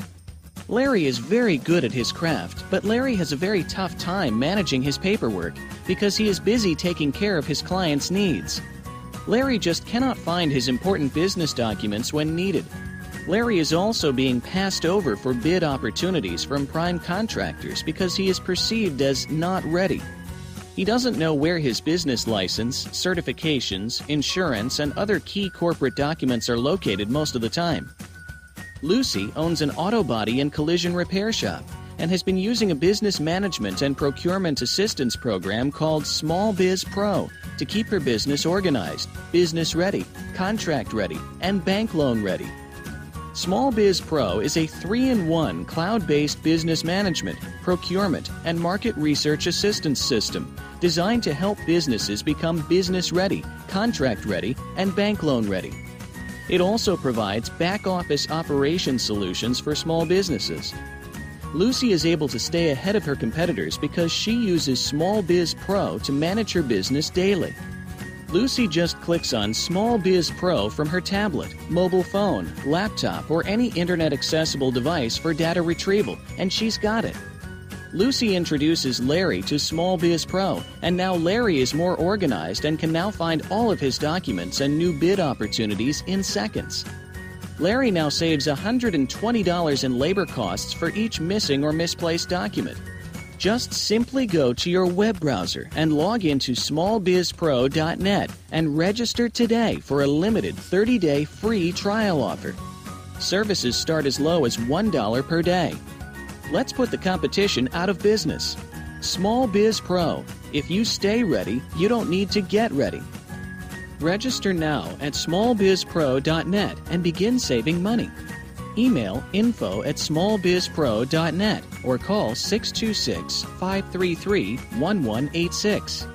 Larry is very good at his craft, but Larry has a very tough time managing his paperwork because he is busy taking care of his clients' needs. Larry just cannot find his important business documents when needed. Larry is also being passed over for bid opportunities from prime contractors because he is perceived as not ready. He doesn't know where his business license, certifications, insurance, and other key corporate documents are located most of the time. Lucy owns an auto body and collision repair shop and has been using a business management and procurement assistance program called Small Biz Pro to keep her business organized, business ready, contract ready, and bank loan ready. Small Biz Pro is a 3-in-1 cloud-based business management, procurement, and market research assistance system designed to help businesses become business ready, contract ready, and bank loan ready. It also provides back-office operation solutions for small businesses. Lucy is able to stay ahead of her competitors because she uses Small Biz Pro to manage her business daily. Lucy just clicks on Small Biz Pro from her tablet, mobile phone, laptop, or any internet-accessible device for data retrieval, and she's got it. Lucy introduces Larry to Small Biz Pro, and now Larry is more organized and can now find all of his documents and new bid opportunities in seconds. Larry now saves $120 in labor costs for each missing or misplaced document. Just simply go to your web browser and log into smallbizpro.net and register today for a limited 30-day free trial offer. Services start as low as $1 per day. Let's put the competition out of business. Small Biz Pro. If you stay ready, you don't need to get ready. Register now at smallbizpro.net and begin saving money. Email info@smallbizpro.net or call 626-533-1186.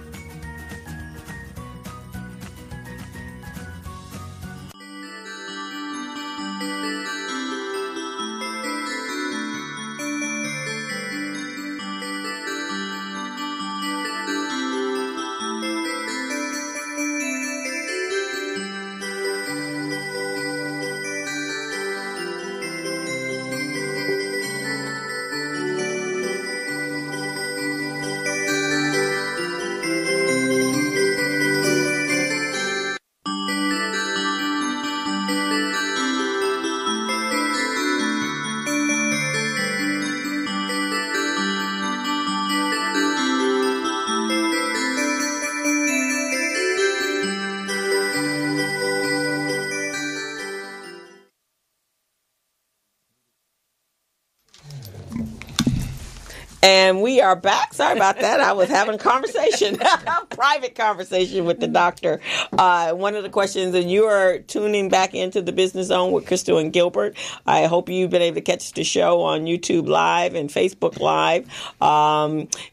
And we are back. Sorry about that. I was having a conversation, a private conversation with the doctor. One of the questions, and you are tuning back into the Business Zone with Crystal and Gilbert. I hope you've been able to catch the show on YouTube Live and Facebook Live.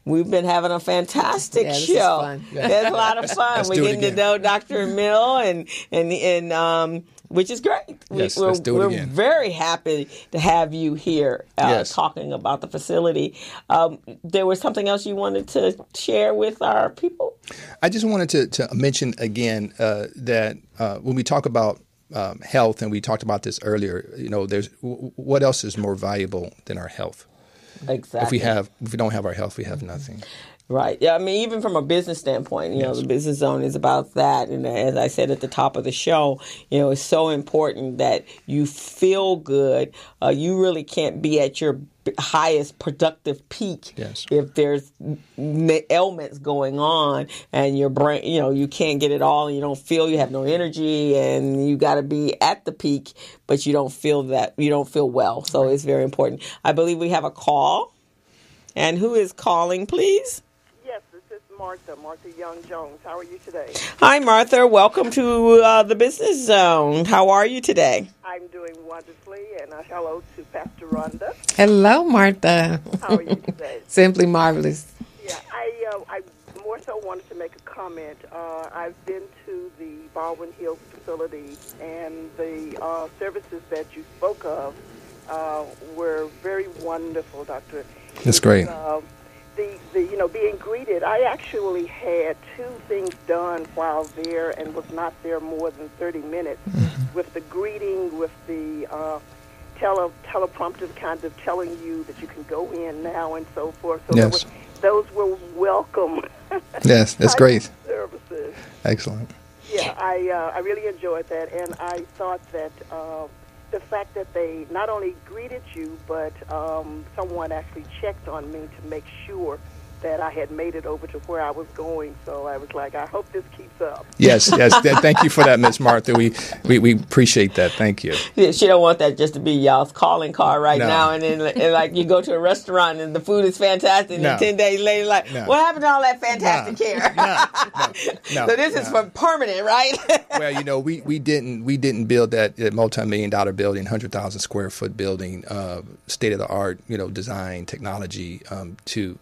We've been having a fantastic show. Is fun. It's a lot of fun. We're getting to know Dr. Emel and which is great. Yes, let's do it again. We're very happy to have you here talking about the facility. There was something else you wanted to share with our people? I just wanted to mention again that when we talk about health, and we talked about this earlier, there's what else is more valuable than our health? Exactly. If we don't have our health, we have nothing. Right. Yeah. I mean, even from a business standpoint, the Business Zone is about that. And as I said at the top of the show, it's so important that you feel good. You really can't be at your highest productive peak if there's ailments going on and your brain, you can't get it all and you don't feel, you have no energy, and you got to be at the peak, but you don't feel well. So it's very important. I believe we have a call. And who is calling, please? Yes, this is Martha Young-Jones. How are you today? Hi, Martha. Welcome to the Business Zone. How are you today? I'm doing wonderfully, and hello to Pastor Rhonda. Hello, Martha. How are you today? Simply marvelous. Yeah, I more so wanted to make a comment. I've been to the Baldwin Hills facility, and the services that you spoke of were very wonderful, Doctor. That's great. Being greeted, I actually had 2 things done while there and was not there more than 30 minutes with the greeting, with the teleprompter kind of telling you that you can go in now and so forth. So Yes. those were welcome. Yes, that's great. Services. Excellent. Yeah, I really enjoyed that, and I thought that the fact that they not only greeted you, but someone actually checked on me to make sure that I had made it over to where I was going. So I was like, I hope this keeps up. Yes. Thank you for that, Miss Martha. We appreciate that. Thank you. Yeah, she don't want that just to be y'all's calling card right No. now, and then and like you go to a restaurant and the food is fantastic, and No. then 10 days later, like, No. what happened to all that fantastic care? No. So this is for permanent, right? Well, we didn't build that multi-million-dollar building, 100,000 square foot building, state of the art, design, technology, to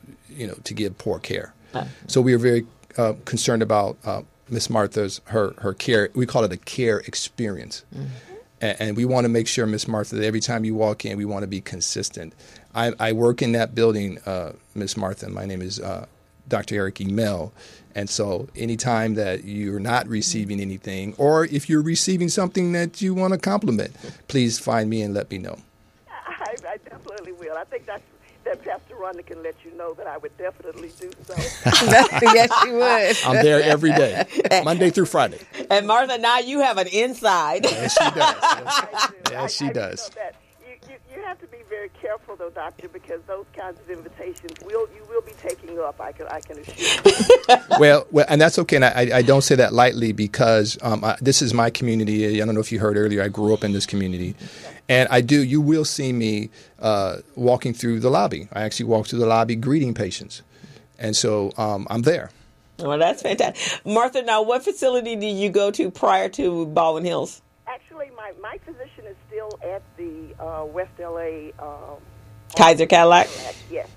give poor care. So we are very concerned about Miss Martha's her care. We call it a care experience, and we want to make sure, Miss Martha, that every time you walk in, we want to be consistent. I work in that building, Miss Martha. My name is Dr. Enrique Emel. And so anytime that you're not receiving anything, or if you're receiving something that you want to compliment, please find me and let me know. I definitely will. I think that Pastor Rhonda can let you know that I would definitely do so. Yes, she would. I'm there every day, Monday through Friday. And Martha, now you have an inside. Yes, she does. Yes, she I does. know that. You have to be very careful, though, Doctor, because those kinds of invitations you will be taking up. I can assure you. Well, and that's okay. And I don't say that lightly because this is my community. I don't know if you heard earlier. I grew up in this community, and you will see me walking through the lobby. I actually walk through the lobby greeting patients, and so I'm there. Well, that's fantastic. Martha, now what facility did you go to prior to Baldwin Hills? Actually, my physician is still at the West L.A. Kaiser Cadillac? Yes,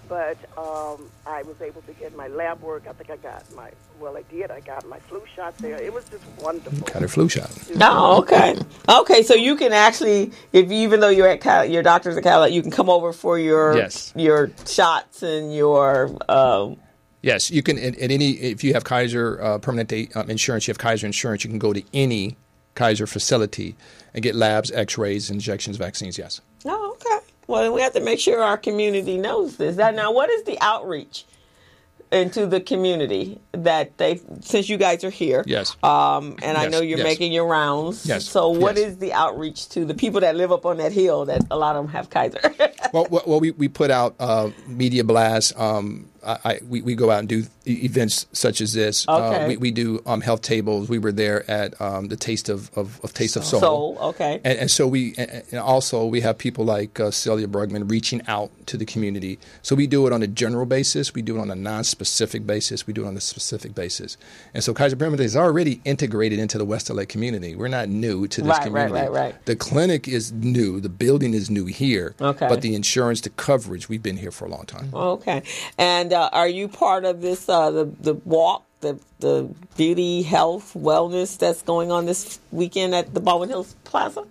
but I was able to get my lab work. I think I got I got my flu shot there. It was just wonderful. Got her flu shot. Oh, okay. Okay, so you can actually, even though you're at your doctor's at Cadillac, you can come over for your shots and your... Yes, you can. If you have Kaiser Permanente insurance, you have Kaiser insurance, you can go to any Kaiser facility and get labs, X-rays, injections, vaccines. Yes. Oh, okay. Well, we have to make sure our community knows this. Now, what is the outreach into the community that since you guys are here? Yes. And I know you're making your rounds. Yes. So what is the outreach to the people that live up on that hill that a lot of them have Kaiser? Well, we put out media blasts. We go out and do events such as this. Okay. We do health tables. We were there at the Taste of Soul. Soul, okay. And so we have people like Celia Brugman reaching out to the community. So we do it on a general basis. We do it on a non-specific basis. We do it on a specific basis. And so Kaiser Permanente is already integrated into the West LA community. We're not new to this community. Right. The clinic is new. The building is new here. Okay. But the insurance, the coverage, we've been here for a long time. Okay. And are you part of this, the walk, the beauty, health, wellness that's going on this weekend at the Baldwin Hills Plaza?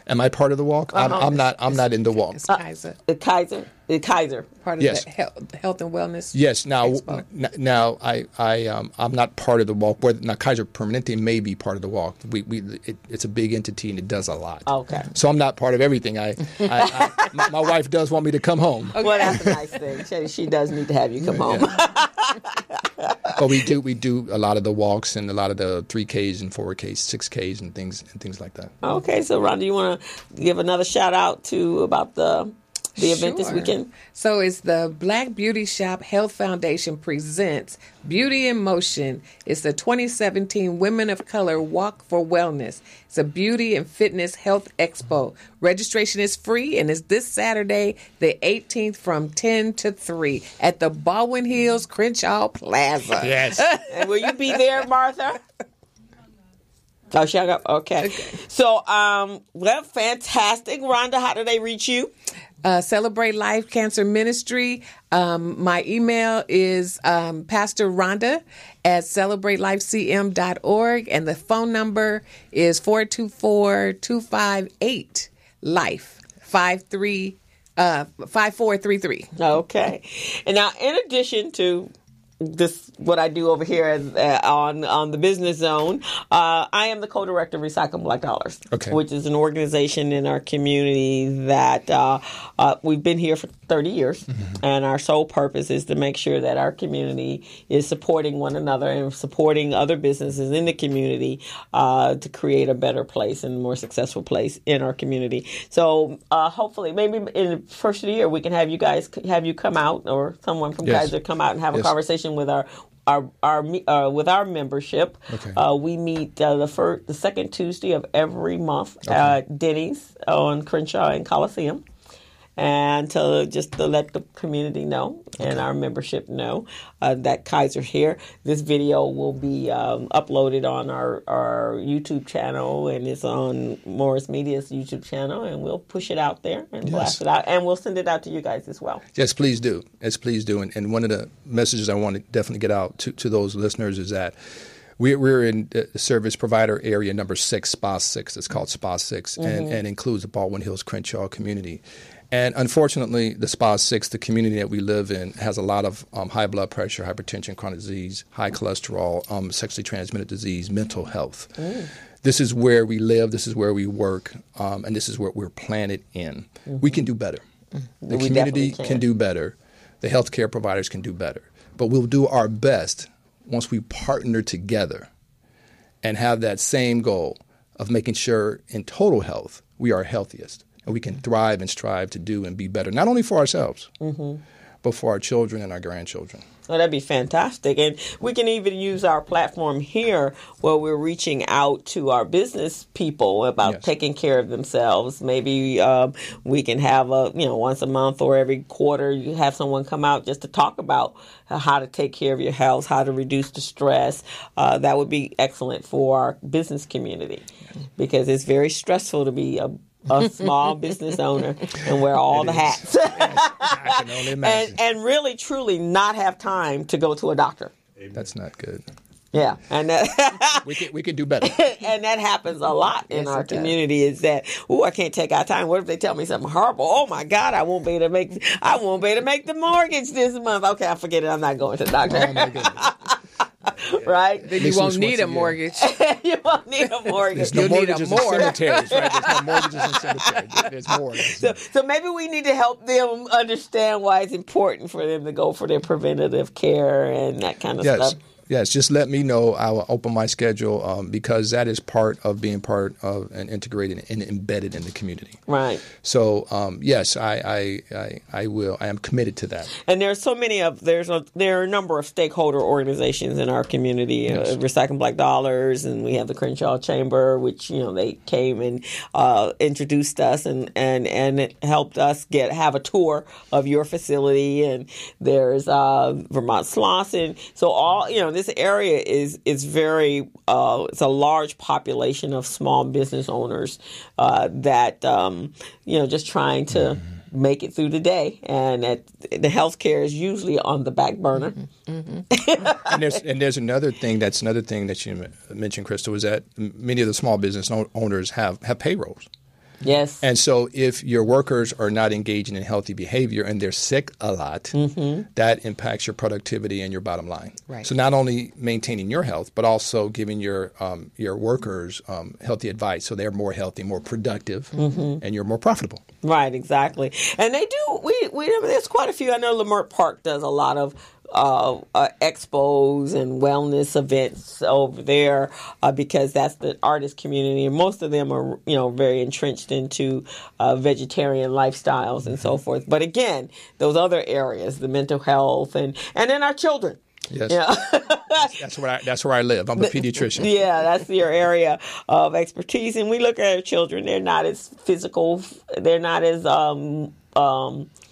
Am I part of the walk? I'm not in the walk. It's Kaiser. The Kaiser. Part of the health and wellness. Yes. Now Expo. I'm not part of the walk. Now Kaiser Permanente may be part of the walk. It's a big entity and it does a lot. Okay. So I'm not part of everything. My wife does want me to come home. Okay. Well, that's a nice thing. She does need to have you come home. But we do a lot of the walks and a lot of the 3Ks and 4Ks, 6Ks and things like that. Okay. So Rhonda, you want to give another shout out about the event this weekend? So it's the Black Beauty Shop Health Foundation presents Beauty in Motion. It's the 2017 Women of Color Walk for Wellness. It's a beauty and fitness health expo. Registration is free and it's this Saturday, the 18th from 10 to 3 at the Baldwin Hills Crenshaw Plaza. Yes. And will you be there, Martha? Oh, shut up. Okay. So, well, fantastic. Rhonda, how do they reach you? Celebrate Life Cancer Ministry. My email is Pastor Rhonda at celebratelifecm.org, and the phone number is 424-258-LIFE 5433. Okay. And now, in addition to what I do over here on the Business Zone. I am the co-director of Recycle Black Dollars, which is an organization in our community that we've been here for 30 years, and our sole purpose is to make sure that our community is supporting one another and supporting other businesses in the community to create a better place and a more successful place in our community. So hopefully, maybe in the first of the year, we can have you come out, or someone from Kaiser come out and have a conversation with our membership. We meet the second Tuesday of every month at Denny's on Crenshaw and Coliseum. And to let the community know and our membership know that Kaiser's here. This video will be uploaded on our YouTube channel, and it's on Morris Media's YouTube channel, and we'll push it out there and blast it out, and we'll send it out to you guys as well. Yes, please do. Yes, please do. And one of the messages I want to definitely get out to those listeners is that we're in the service provider area number 6, SPA 6. It's called SPA 6, and includes the Baldwin Hills Crenshaw community. And unfortunately, the SPA 6, the community that we live in, has a lot of high blood pressure, hypertension, chronic disease, high cholesterol, sexually transmitted disease, mental health. This is where we live. This is where we work. And this is what we're planted in. We can do better. The community can do better. The healthcare providers can do better. But we'll do our best once we partner together and have that same goal of making sure in total health we are healthiest. And we can thrive and strive to do and be better, not only for ourselves, but for our children and our grandchildren. Oh, that'd be fantastic. And we can even use our platform here where we're reaching out to our business people about taking care of themselves. Maybe we can have once a month or every quarter, you have someone come out just to talk about how to take care of your health, how to reduce the stress. That would be excellent for our business community because it's very stressful to be a small business owner and wear all the hats. I can only imagine. and really, truly not have time to go to a doctor. That's not good. Yeah, and that we can do better. And that happens a lot in our community. Is that I can't take our time. What if they tell me something horrible? Oh my God, I won't be able to make the mortgage this month. Okay, I forget it. I'm not going to the doctor. Oh my goodness. Right? Then you won't need a mortgage. You won't need a mortgage. There's no mortgages in cemeteries, right? There's no mortgages in cemeteries. There's more. So maybe we need to help them understand why it's important for them to go for their preventative care and that kind of stuff. Yes, just let me know. I will open my schedule because that is part of being part of and integrated and embedded in the community. Right. So yes, I will. I am committed to that. And there are so many there are a number of stakeholder organizations in our community. Recycling Black Dollars, and we have the Crenshaw Chamber, which they came and introduced us and it helped us have a tour of your facility. And there's Vermont Slauson. So all this area is very it's a large population of small business owners that just trying to make it through the day, and the healthcare is usually on the back burner. And there's another thing that you mentioned, Crystal, is that many of the small business owners have payrolls. Yes. And so if your workers are not engaging in healthy behavior and they're sick a lot, that impacts your productivity and your bottom line. Right. So not only maintaining your health, but also giving your workers healthy advice so they're more healthy, more productive, and you're more profitable. Right, exactly. And they do, there's quite a few. I know Lamert Park does a lot of expos and wellness events over there because that's the artist community, and most of them are very entrenched into vegetarian lifestyles and so forth. But again, those other areas, the mental health and then our children. Yes. That's where I live. I'm a pediatrician. Yeah, that's your area of expertise. And we look at our children. They're not as physical. They're not as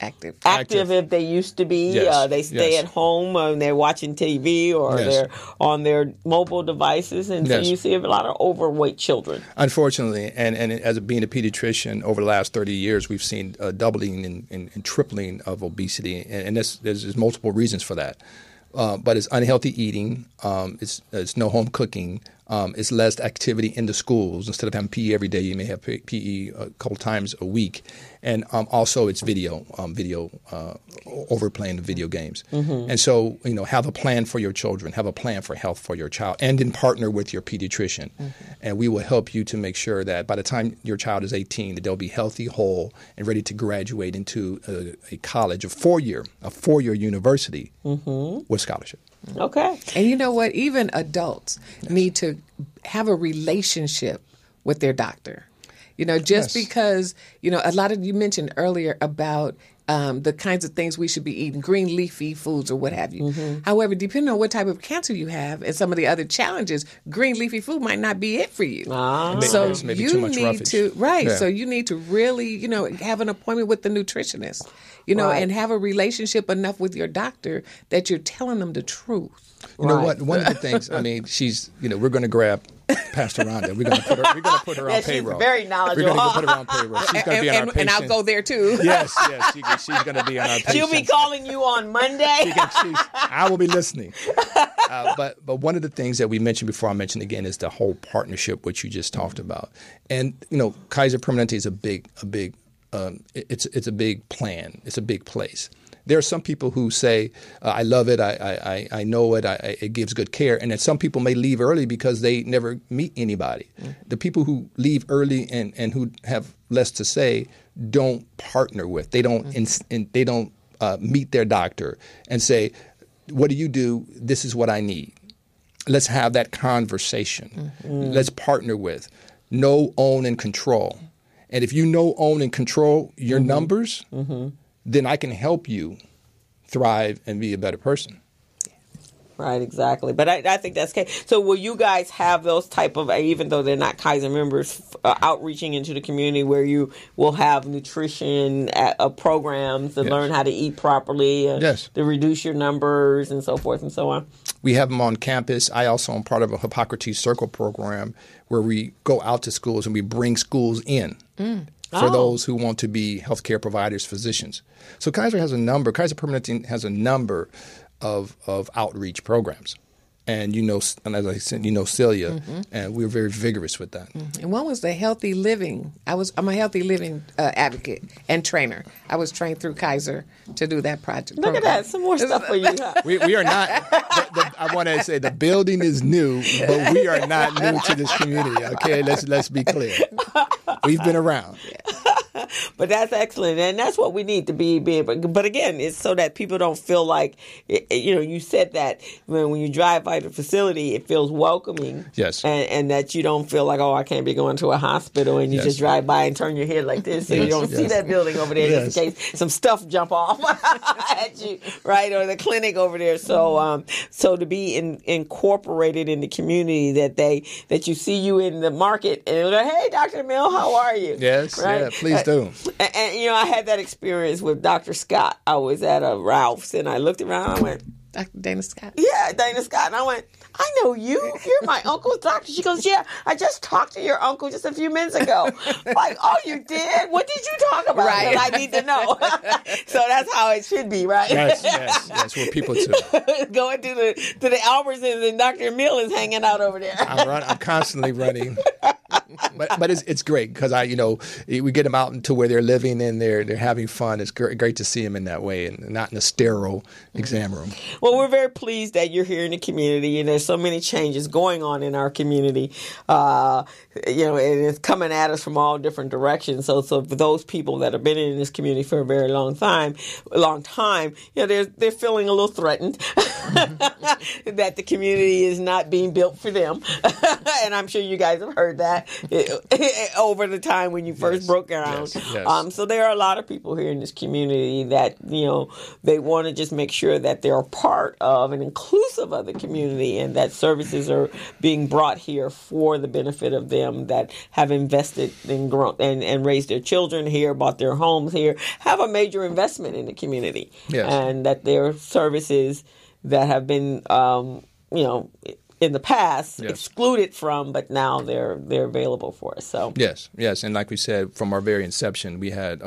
active if they used to be. Yes. They stay at home and they're watching TV or they're on their mobile devices. And so you see a lot of overweight children. Unfortunately, and as being a pediatrician, over the last 30 years, we've seen a doubling and tripling of obesity. And there's multiple reasons for that. But it's unhealthy eating, it's no home cooking, It's less activity in the schools. Instead of having PE every day, you may have PE a couple times a week. And also it's video overplaying the video games. And so, have a plan for your children, have a plan for health for your child, and then partner with your pediatrician. And we will help you to make sure that by the time your child is 18, that they'll be healthy, whole, and ready to graduate into a college, a four-year university with scholarship. Okay. And you know what? Even adults need to have a relationship with their doctor. Just because, a lot of you mentioned earlier about the kinds of things we should be eating, green leafy foods or what have you. However, depending on what type of cancer you have and some of the other challenges, green leafy food might not be it for you. So maybe you too much need roughage. to, So you need to really, have an appointment with the nutritionist, and have a relationship enough with your doctor that you're telling them the truth. You know what? One of the things, she's, we're going to grab Pastor Rhonda. We're going to put her on payroll. She's very knowledgeable. We're going to put her on payroll. She's going to be on our patient. And I'll go there too. Yes, she's going to be on our patient. She'll be calling you on Monday. I will be listening. But one of the things that we mentioned before, I mentioned again, is the whole partnership, which you just talked about. And Kaiser Permanente is it's a big plan. It's a big place. There are some people who say, I love it, I know it, it gives good care. And then some people may leave early because they never meet anybody. The people who leave early and who have less to say don't partner with. They don't they don't meet their doctor and say, what do you do? This is what I need. Let's have that conversation. Let's partner with. Know, own, and control. And if you know, own, and control your numbers, then I can help you thrive and be a better person. Right, exactly. But I think that's okay. So will you guys have those type of, even though they're not Kaiser members, outreaching into the community where you will have nutrition programs to learn how to eat properly, to reduce your numbers and so forth and so on? We have them on campus. I also am part of a Hippocrates Circle program where we go out to schools and we bring schools in. For those who want to be healthcare providers, physicians. So Kaiser Permanente has a number of outreach programs. And and as I said, Celia, and we're very vigorous with that. And one was the healthy living. I'm a healthy living advocate and trainer. I was trained through Kaiser to do that project. Look at that, some more stuff for you. We are not. I want to say the building is new, but we are not new to this community. Okay, let's be clear. We've been around. But that's excellent, and that's what we need to be able. But again, it's so that people don't feel like, you said that when you drive by the facility, it feels welcoming. Yes. And that you don't feel like, I can't be going to a hospital, and you just drive by and turn your head like this, so you don't see that building over there just in case some stuff jump off at you, right? Or the clinic over there. So to be incorporated in the community, that you see you in the market and you're like, hey, Dr. Emel, how are you? Yes, right? Please do. And I had that experience with Dr. Scott. I was at a Ralph's and I looked around and I went, Dr. Dana Scott? Yeah, Dana Scott. And I went, I know you. You're my uncle's doctor. She goes, yeah, I just talked to your uncle just a few minutes ago. Like, oh, you did? What did you talk about? Right. I need to know. So that's how it should be, right? Yes, we're people too. Going to the Albertsons and Dr. Emel is hanging out over there. I'm constantly running. But it's great because we get them out to where they're living and they're having fun. It's great to see them in that way and not in a sterile exam room. Well, we're very pleased that you're here in the community, and there's so many changes going on in our community. And it's coming at us from all different directions. So for those people that have been in this community for a very long time, they're feeling a little threatened that the community is not being built for them. And I'm sure you guys have heard that over the time when you first broke ground. Yes. So there are a lot of people here in this community that, they want to just make sure that they're a part of and inclusive of the community, and that services are being brought here for the benefit of them that have invested and grown and raised their children here, bought their homes here, have a major investment in the community. Yes. And that there are services that have been, in the past excluded from, but now they're available for us. So yes, and like we said, from our very inception, we had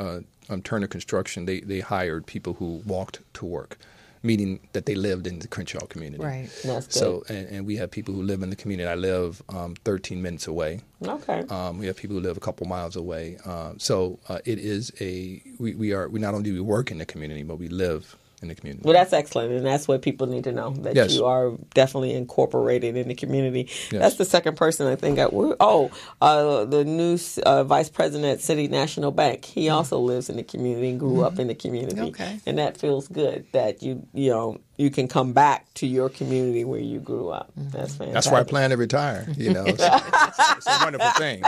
Turner Construction. They hired people who walked to work. meaning that they lived in the Crenshaw community. Right. That's good. So, and we have people who live in the community. I live 13 minutes away. Okay. We have people who live a couple miles away. So it is we not only do we work in the community, but we live in the community. Well, that's excellent, and that's what people need to know, that Yes. you are definitely incorporated in the community. Yes. That's the second person I think. The new vice president at City National Bank. He also lives in the community and grew up in the community. Okay. And that feels good that you can come back to your community where you grew up. That's fantastic. That's why I plan to retire. It's a wonderful thing.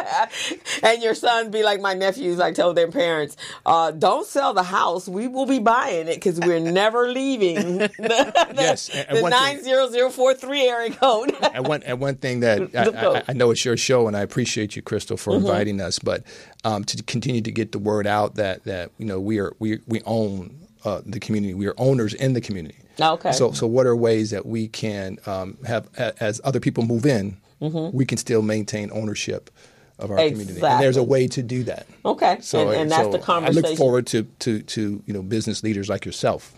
And your son be like my nephews. I told their parents, don't sell the house. We will be buying it because we're never leaving Yes, the 90043 area code. And one thing that I know it's your show, and I appreciate you, Crystal, for inviting us, but to continue to get the word out that we own the community. We are owners in the community. Okay. So what are ways that we can have, as other people move in, we can still maintain ownership of our community, and there's a way to do that. Okay, So, and that's the conversation. I look forward to business leaders like yourself.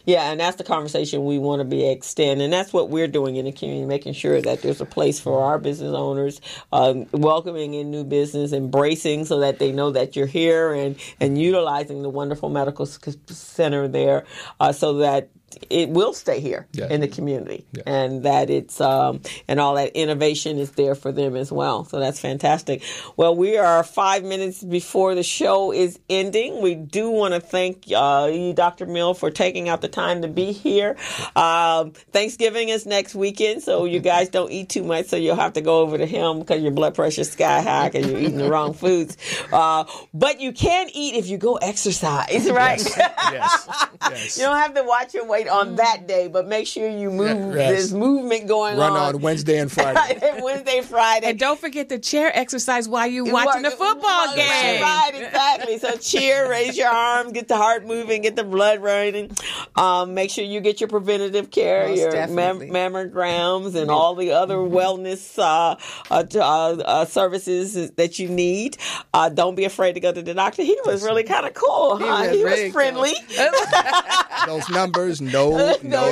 Yeah, and that's the conversation we want to be extend, and that's what we're doing in the community, making sure that there's a place for our business owners, welcoming in new business, embracing so that they know that you're here, and utilizing the wonderful medical center there, so that it will stay here in the community, and that it's and all that innovation is there for them as well. So that's fantastic. Well, we are 5 minutes before the show is ending. We do want to thank you, Dr. Mill, for taking out the time to be here. Thanksgiving is next weekend, so you guys don't eat too much, so you'll have to go over to him because your blood pressure is sky high because you're eating the wrong foods. But you can eat if you go exercise, right? Yes. You don't have to watch your weight on that day, but make sure you move. There's movement going Run on. on Wednesday and Friday. Wednesday, Friday. And don't forget the chair exercise while you're watching the football game. Right, exactly. So cheer, raise your arms, get the heart moving, get the blood running. Make sure you get your preventative care, Most your definitely. mammograms, and all the other wellness services that you need. Don't be afraid to go to the doctor. He was really kind of cool. He was friendly. Those numbers, know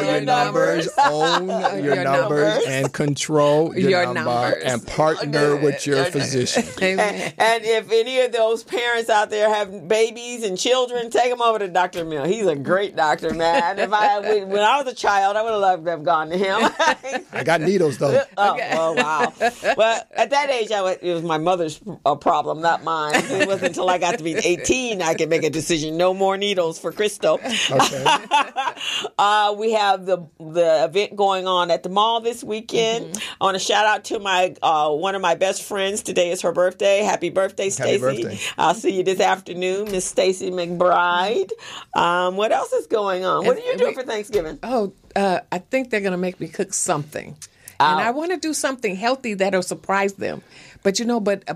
your numbers, own your numbers, and control your number, and partner with your physician. And if any of those parents out there have babies and children, take them over to Dr. Mill. He's a great doctor, man. When I was a child, I would have loved to have gone to him. I got needles, though. Oh, wow. Well, at that age, it was my mother's problem, not mine. It wasn't until I got to be 18 I could make a decision. No more needles for Crystal. Okay. We have the event going on at the mall this weekend. I want to shout out to my one of my best friends. Today is her birthday. Happy birthday, Stacy. birthday. I'll see you this afternoon, Miss Stacy McBride. What else is going on? What are you doing for Thanksgiving? I think they're going to make me cook something. And I want to do something healthy that'll surprise them. But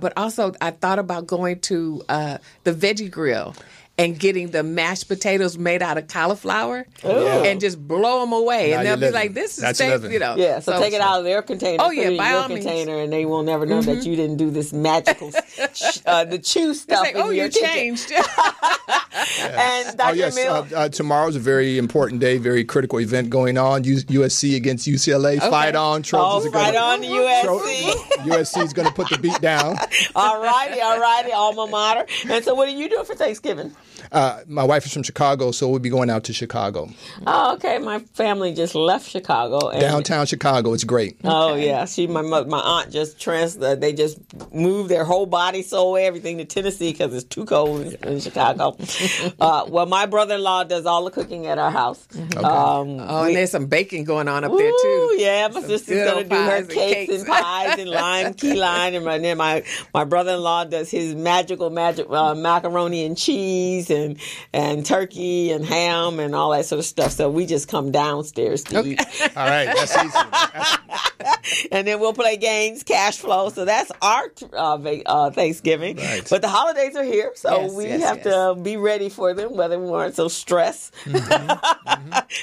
but also I thought about going to the veggie grill and getting the mashed potatoes made out of cauliflower and just blow them away. Now And they'll be living. like, this is That's safe, living. Yeah, so take it out of their container. Oh, put yeah, it in by your all means. container, and they will never know that you didn't do this magical the chew stuff It's like, in your you kitchen. changed. And Dr. Mill, Tomorrow's a very important day, very critical event going on. USC against UCLA. Fight on. Trojans are right gonna, on the USC. USC is going to put the beat down. All righty, alma mater. And so what are you doing for Thanksgiving? My wife is from Chicago, so we'll be going out to Chicago. Oh, okay. My family just left Chicago. And Downtown Chicago. It's great. Oh yeah, my aunt just they just moved their whole body, soul, everything to Tennessee because it's too cold in Chicago. Well, my brother-in-law does all the cooking at our house. Okay. And there's some baking going on up there too. Yeah, my sister's gonna do her cakes and pies and key lime, and then my brother-in-law does his magic macaroni and cheese and turkey and ham and all that sort of stuff. So we just come downstairs to eat. All right, that's easy. And then we'll play games, cash flow. So that's our Thanksgiving. Right. But the holidays are here, so we have to be ready for them, whether we aren't so stressed.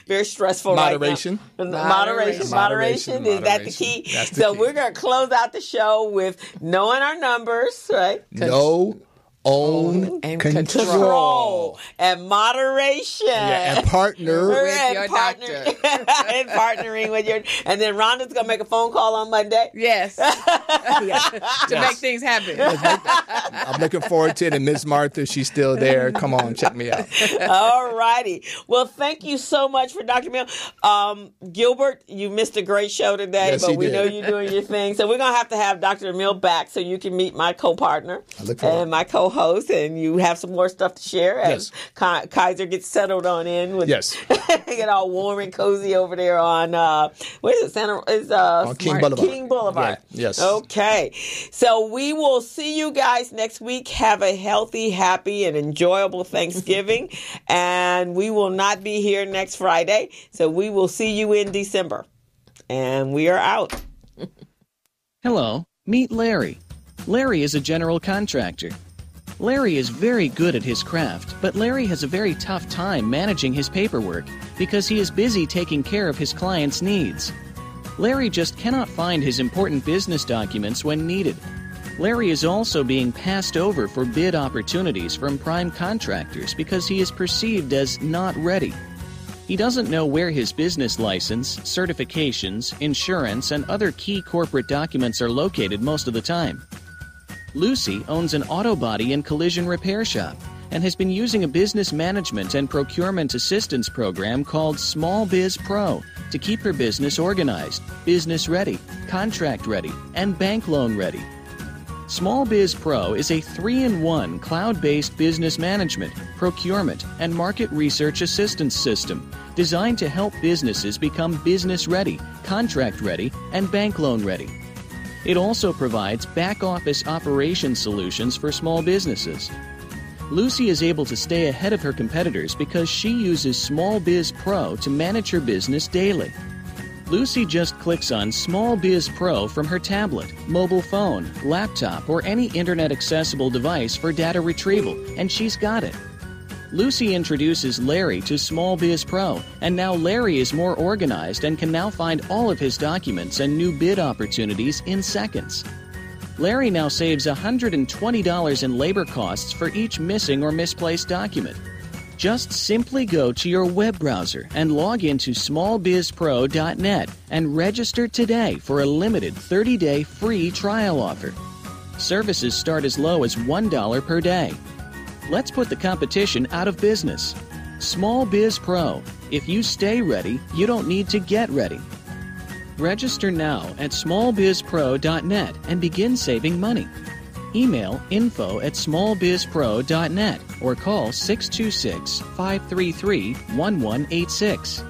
Very stressful Moderation. right now. Moderation. Is that the key? That's the So key. we're going to close out the show with knowing our numbers, right? Know own and control and moderation. Yeah, and partner with your doctor. And partnering with your. And then Rhonda's going to make a phone call on Monday. Yes. To make things happen. I'm looking forward to it. And Miss Martha, she's still there. Come on, check me out. All righty. Well, thank you so much for Dr. Mill. Gilbert, you missed a great show today, yes, but we know you're doing your thing. So we're going to have Dr. Mill back so you can meet my co-partner and my co-host, and you have some more stuff to share as Kaiser gets settled on in. With, get all warm and cozy over there on, what is it? On King Boulevard. King Boulevard. Yeah, yes. Okay. So we will see you guys next week. Have a healthy, happy, and enjoyable Thanksgiving. And we will not be here next Friday. So we will see you in December. And we are out. Hello, meet Larry. Larry is a general contractor. Larry is very good at his craft, but Larry has a very tough time managing his paperwork because he is busy taking care of his clients' needs. Larry just cannot find his important business documents when needed. Larry is also being passed over for bid opportunities from prime contractors because he is perceived as not ready. He doesn't know where his business license, certifications, insurance, and other key corporate documents are located most of the time. Lucy owns an auto body and collision repair shop and has been using a business management and procurement assistance program called Small Biz Pro to keep her business organized, business ready, contract ready, and bank loan ready. Small Biz Pro is a 3-in-1 cloud-based business management, procurement, and market research assistance system designed to help businesses become business ready, contract ready, and bank loan ready. It also provides back-office operation solutions for small businesses. Lucy is able to stay ahead of her competitors because she uses Small Biz Pro to manage her business daily. Lucy just clicks on Small Biz Pro from her tablet, mobile phone, laptop, or any internet-accessible device for data retrieval, and she's got it. Lucy introduces Larry to Small Biz Pro, and now Larry is more organized and can now find all of his documents and new bid opportunities in seconds. Larry now saves $120 in labor costs for each missing or misplaced document. Just simply go to your web browser and log into smallbizpro.net and register today for a limited 30-day free trial offer. Services start as low as $1 per day. Let's put the competition out of business. Small Biz Pro. If you stay ready, you don't need to get ready. Register now at smallbizpro.net and begin saving money. Email info@smallbizpro.net or call 626-533-1186.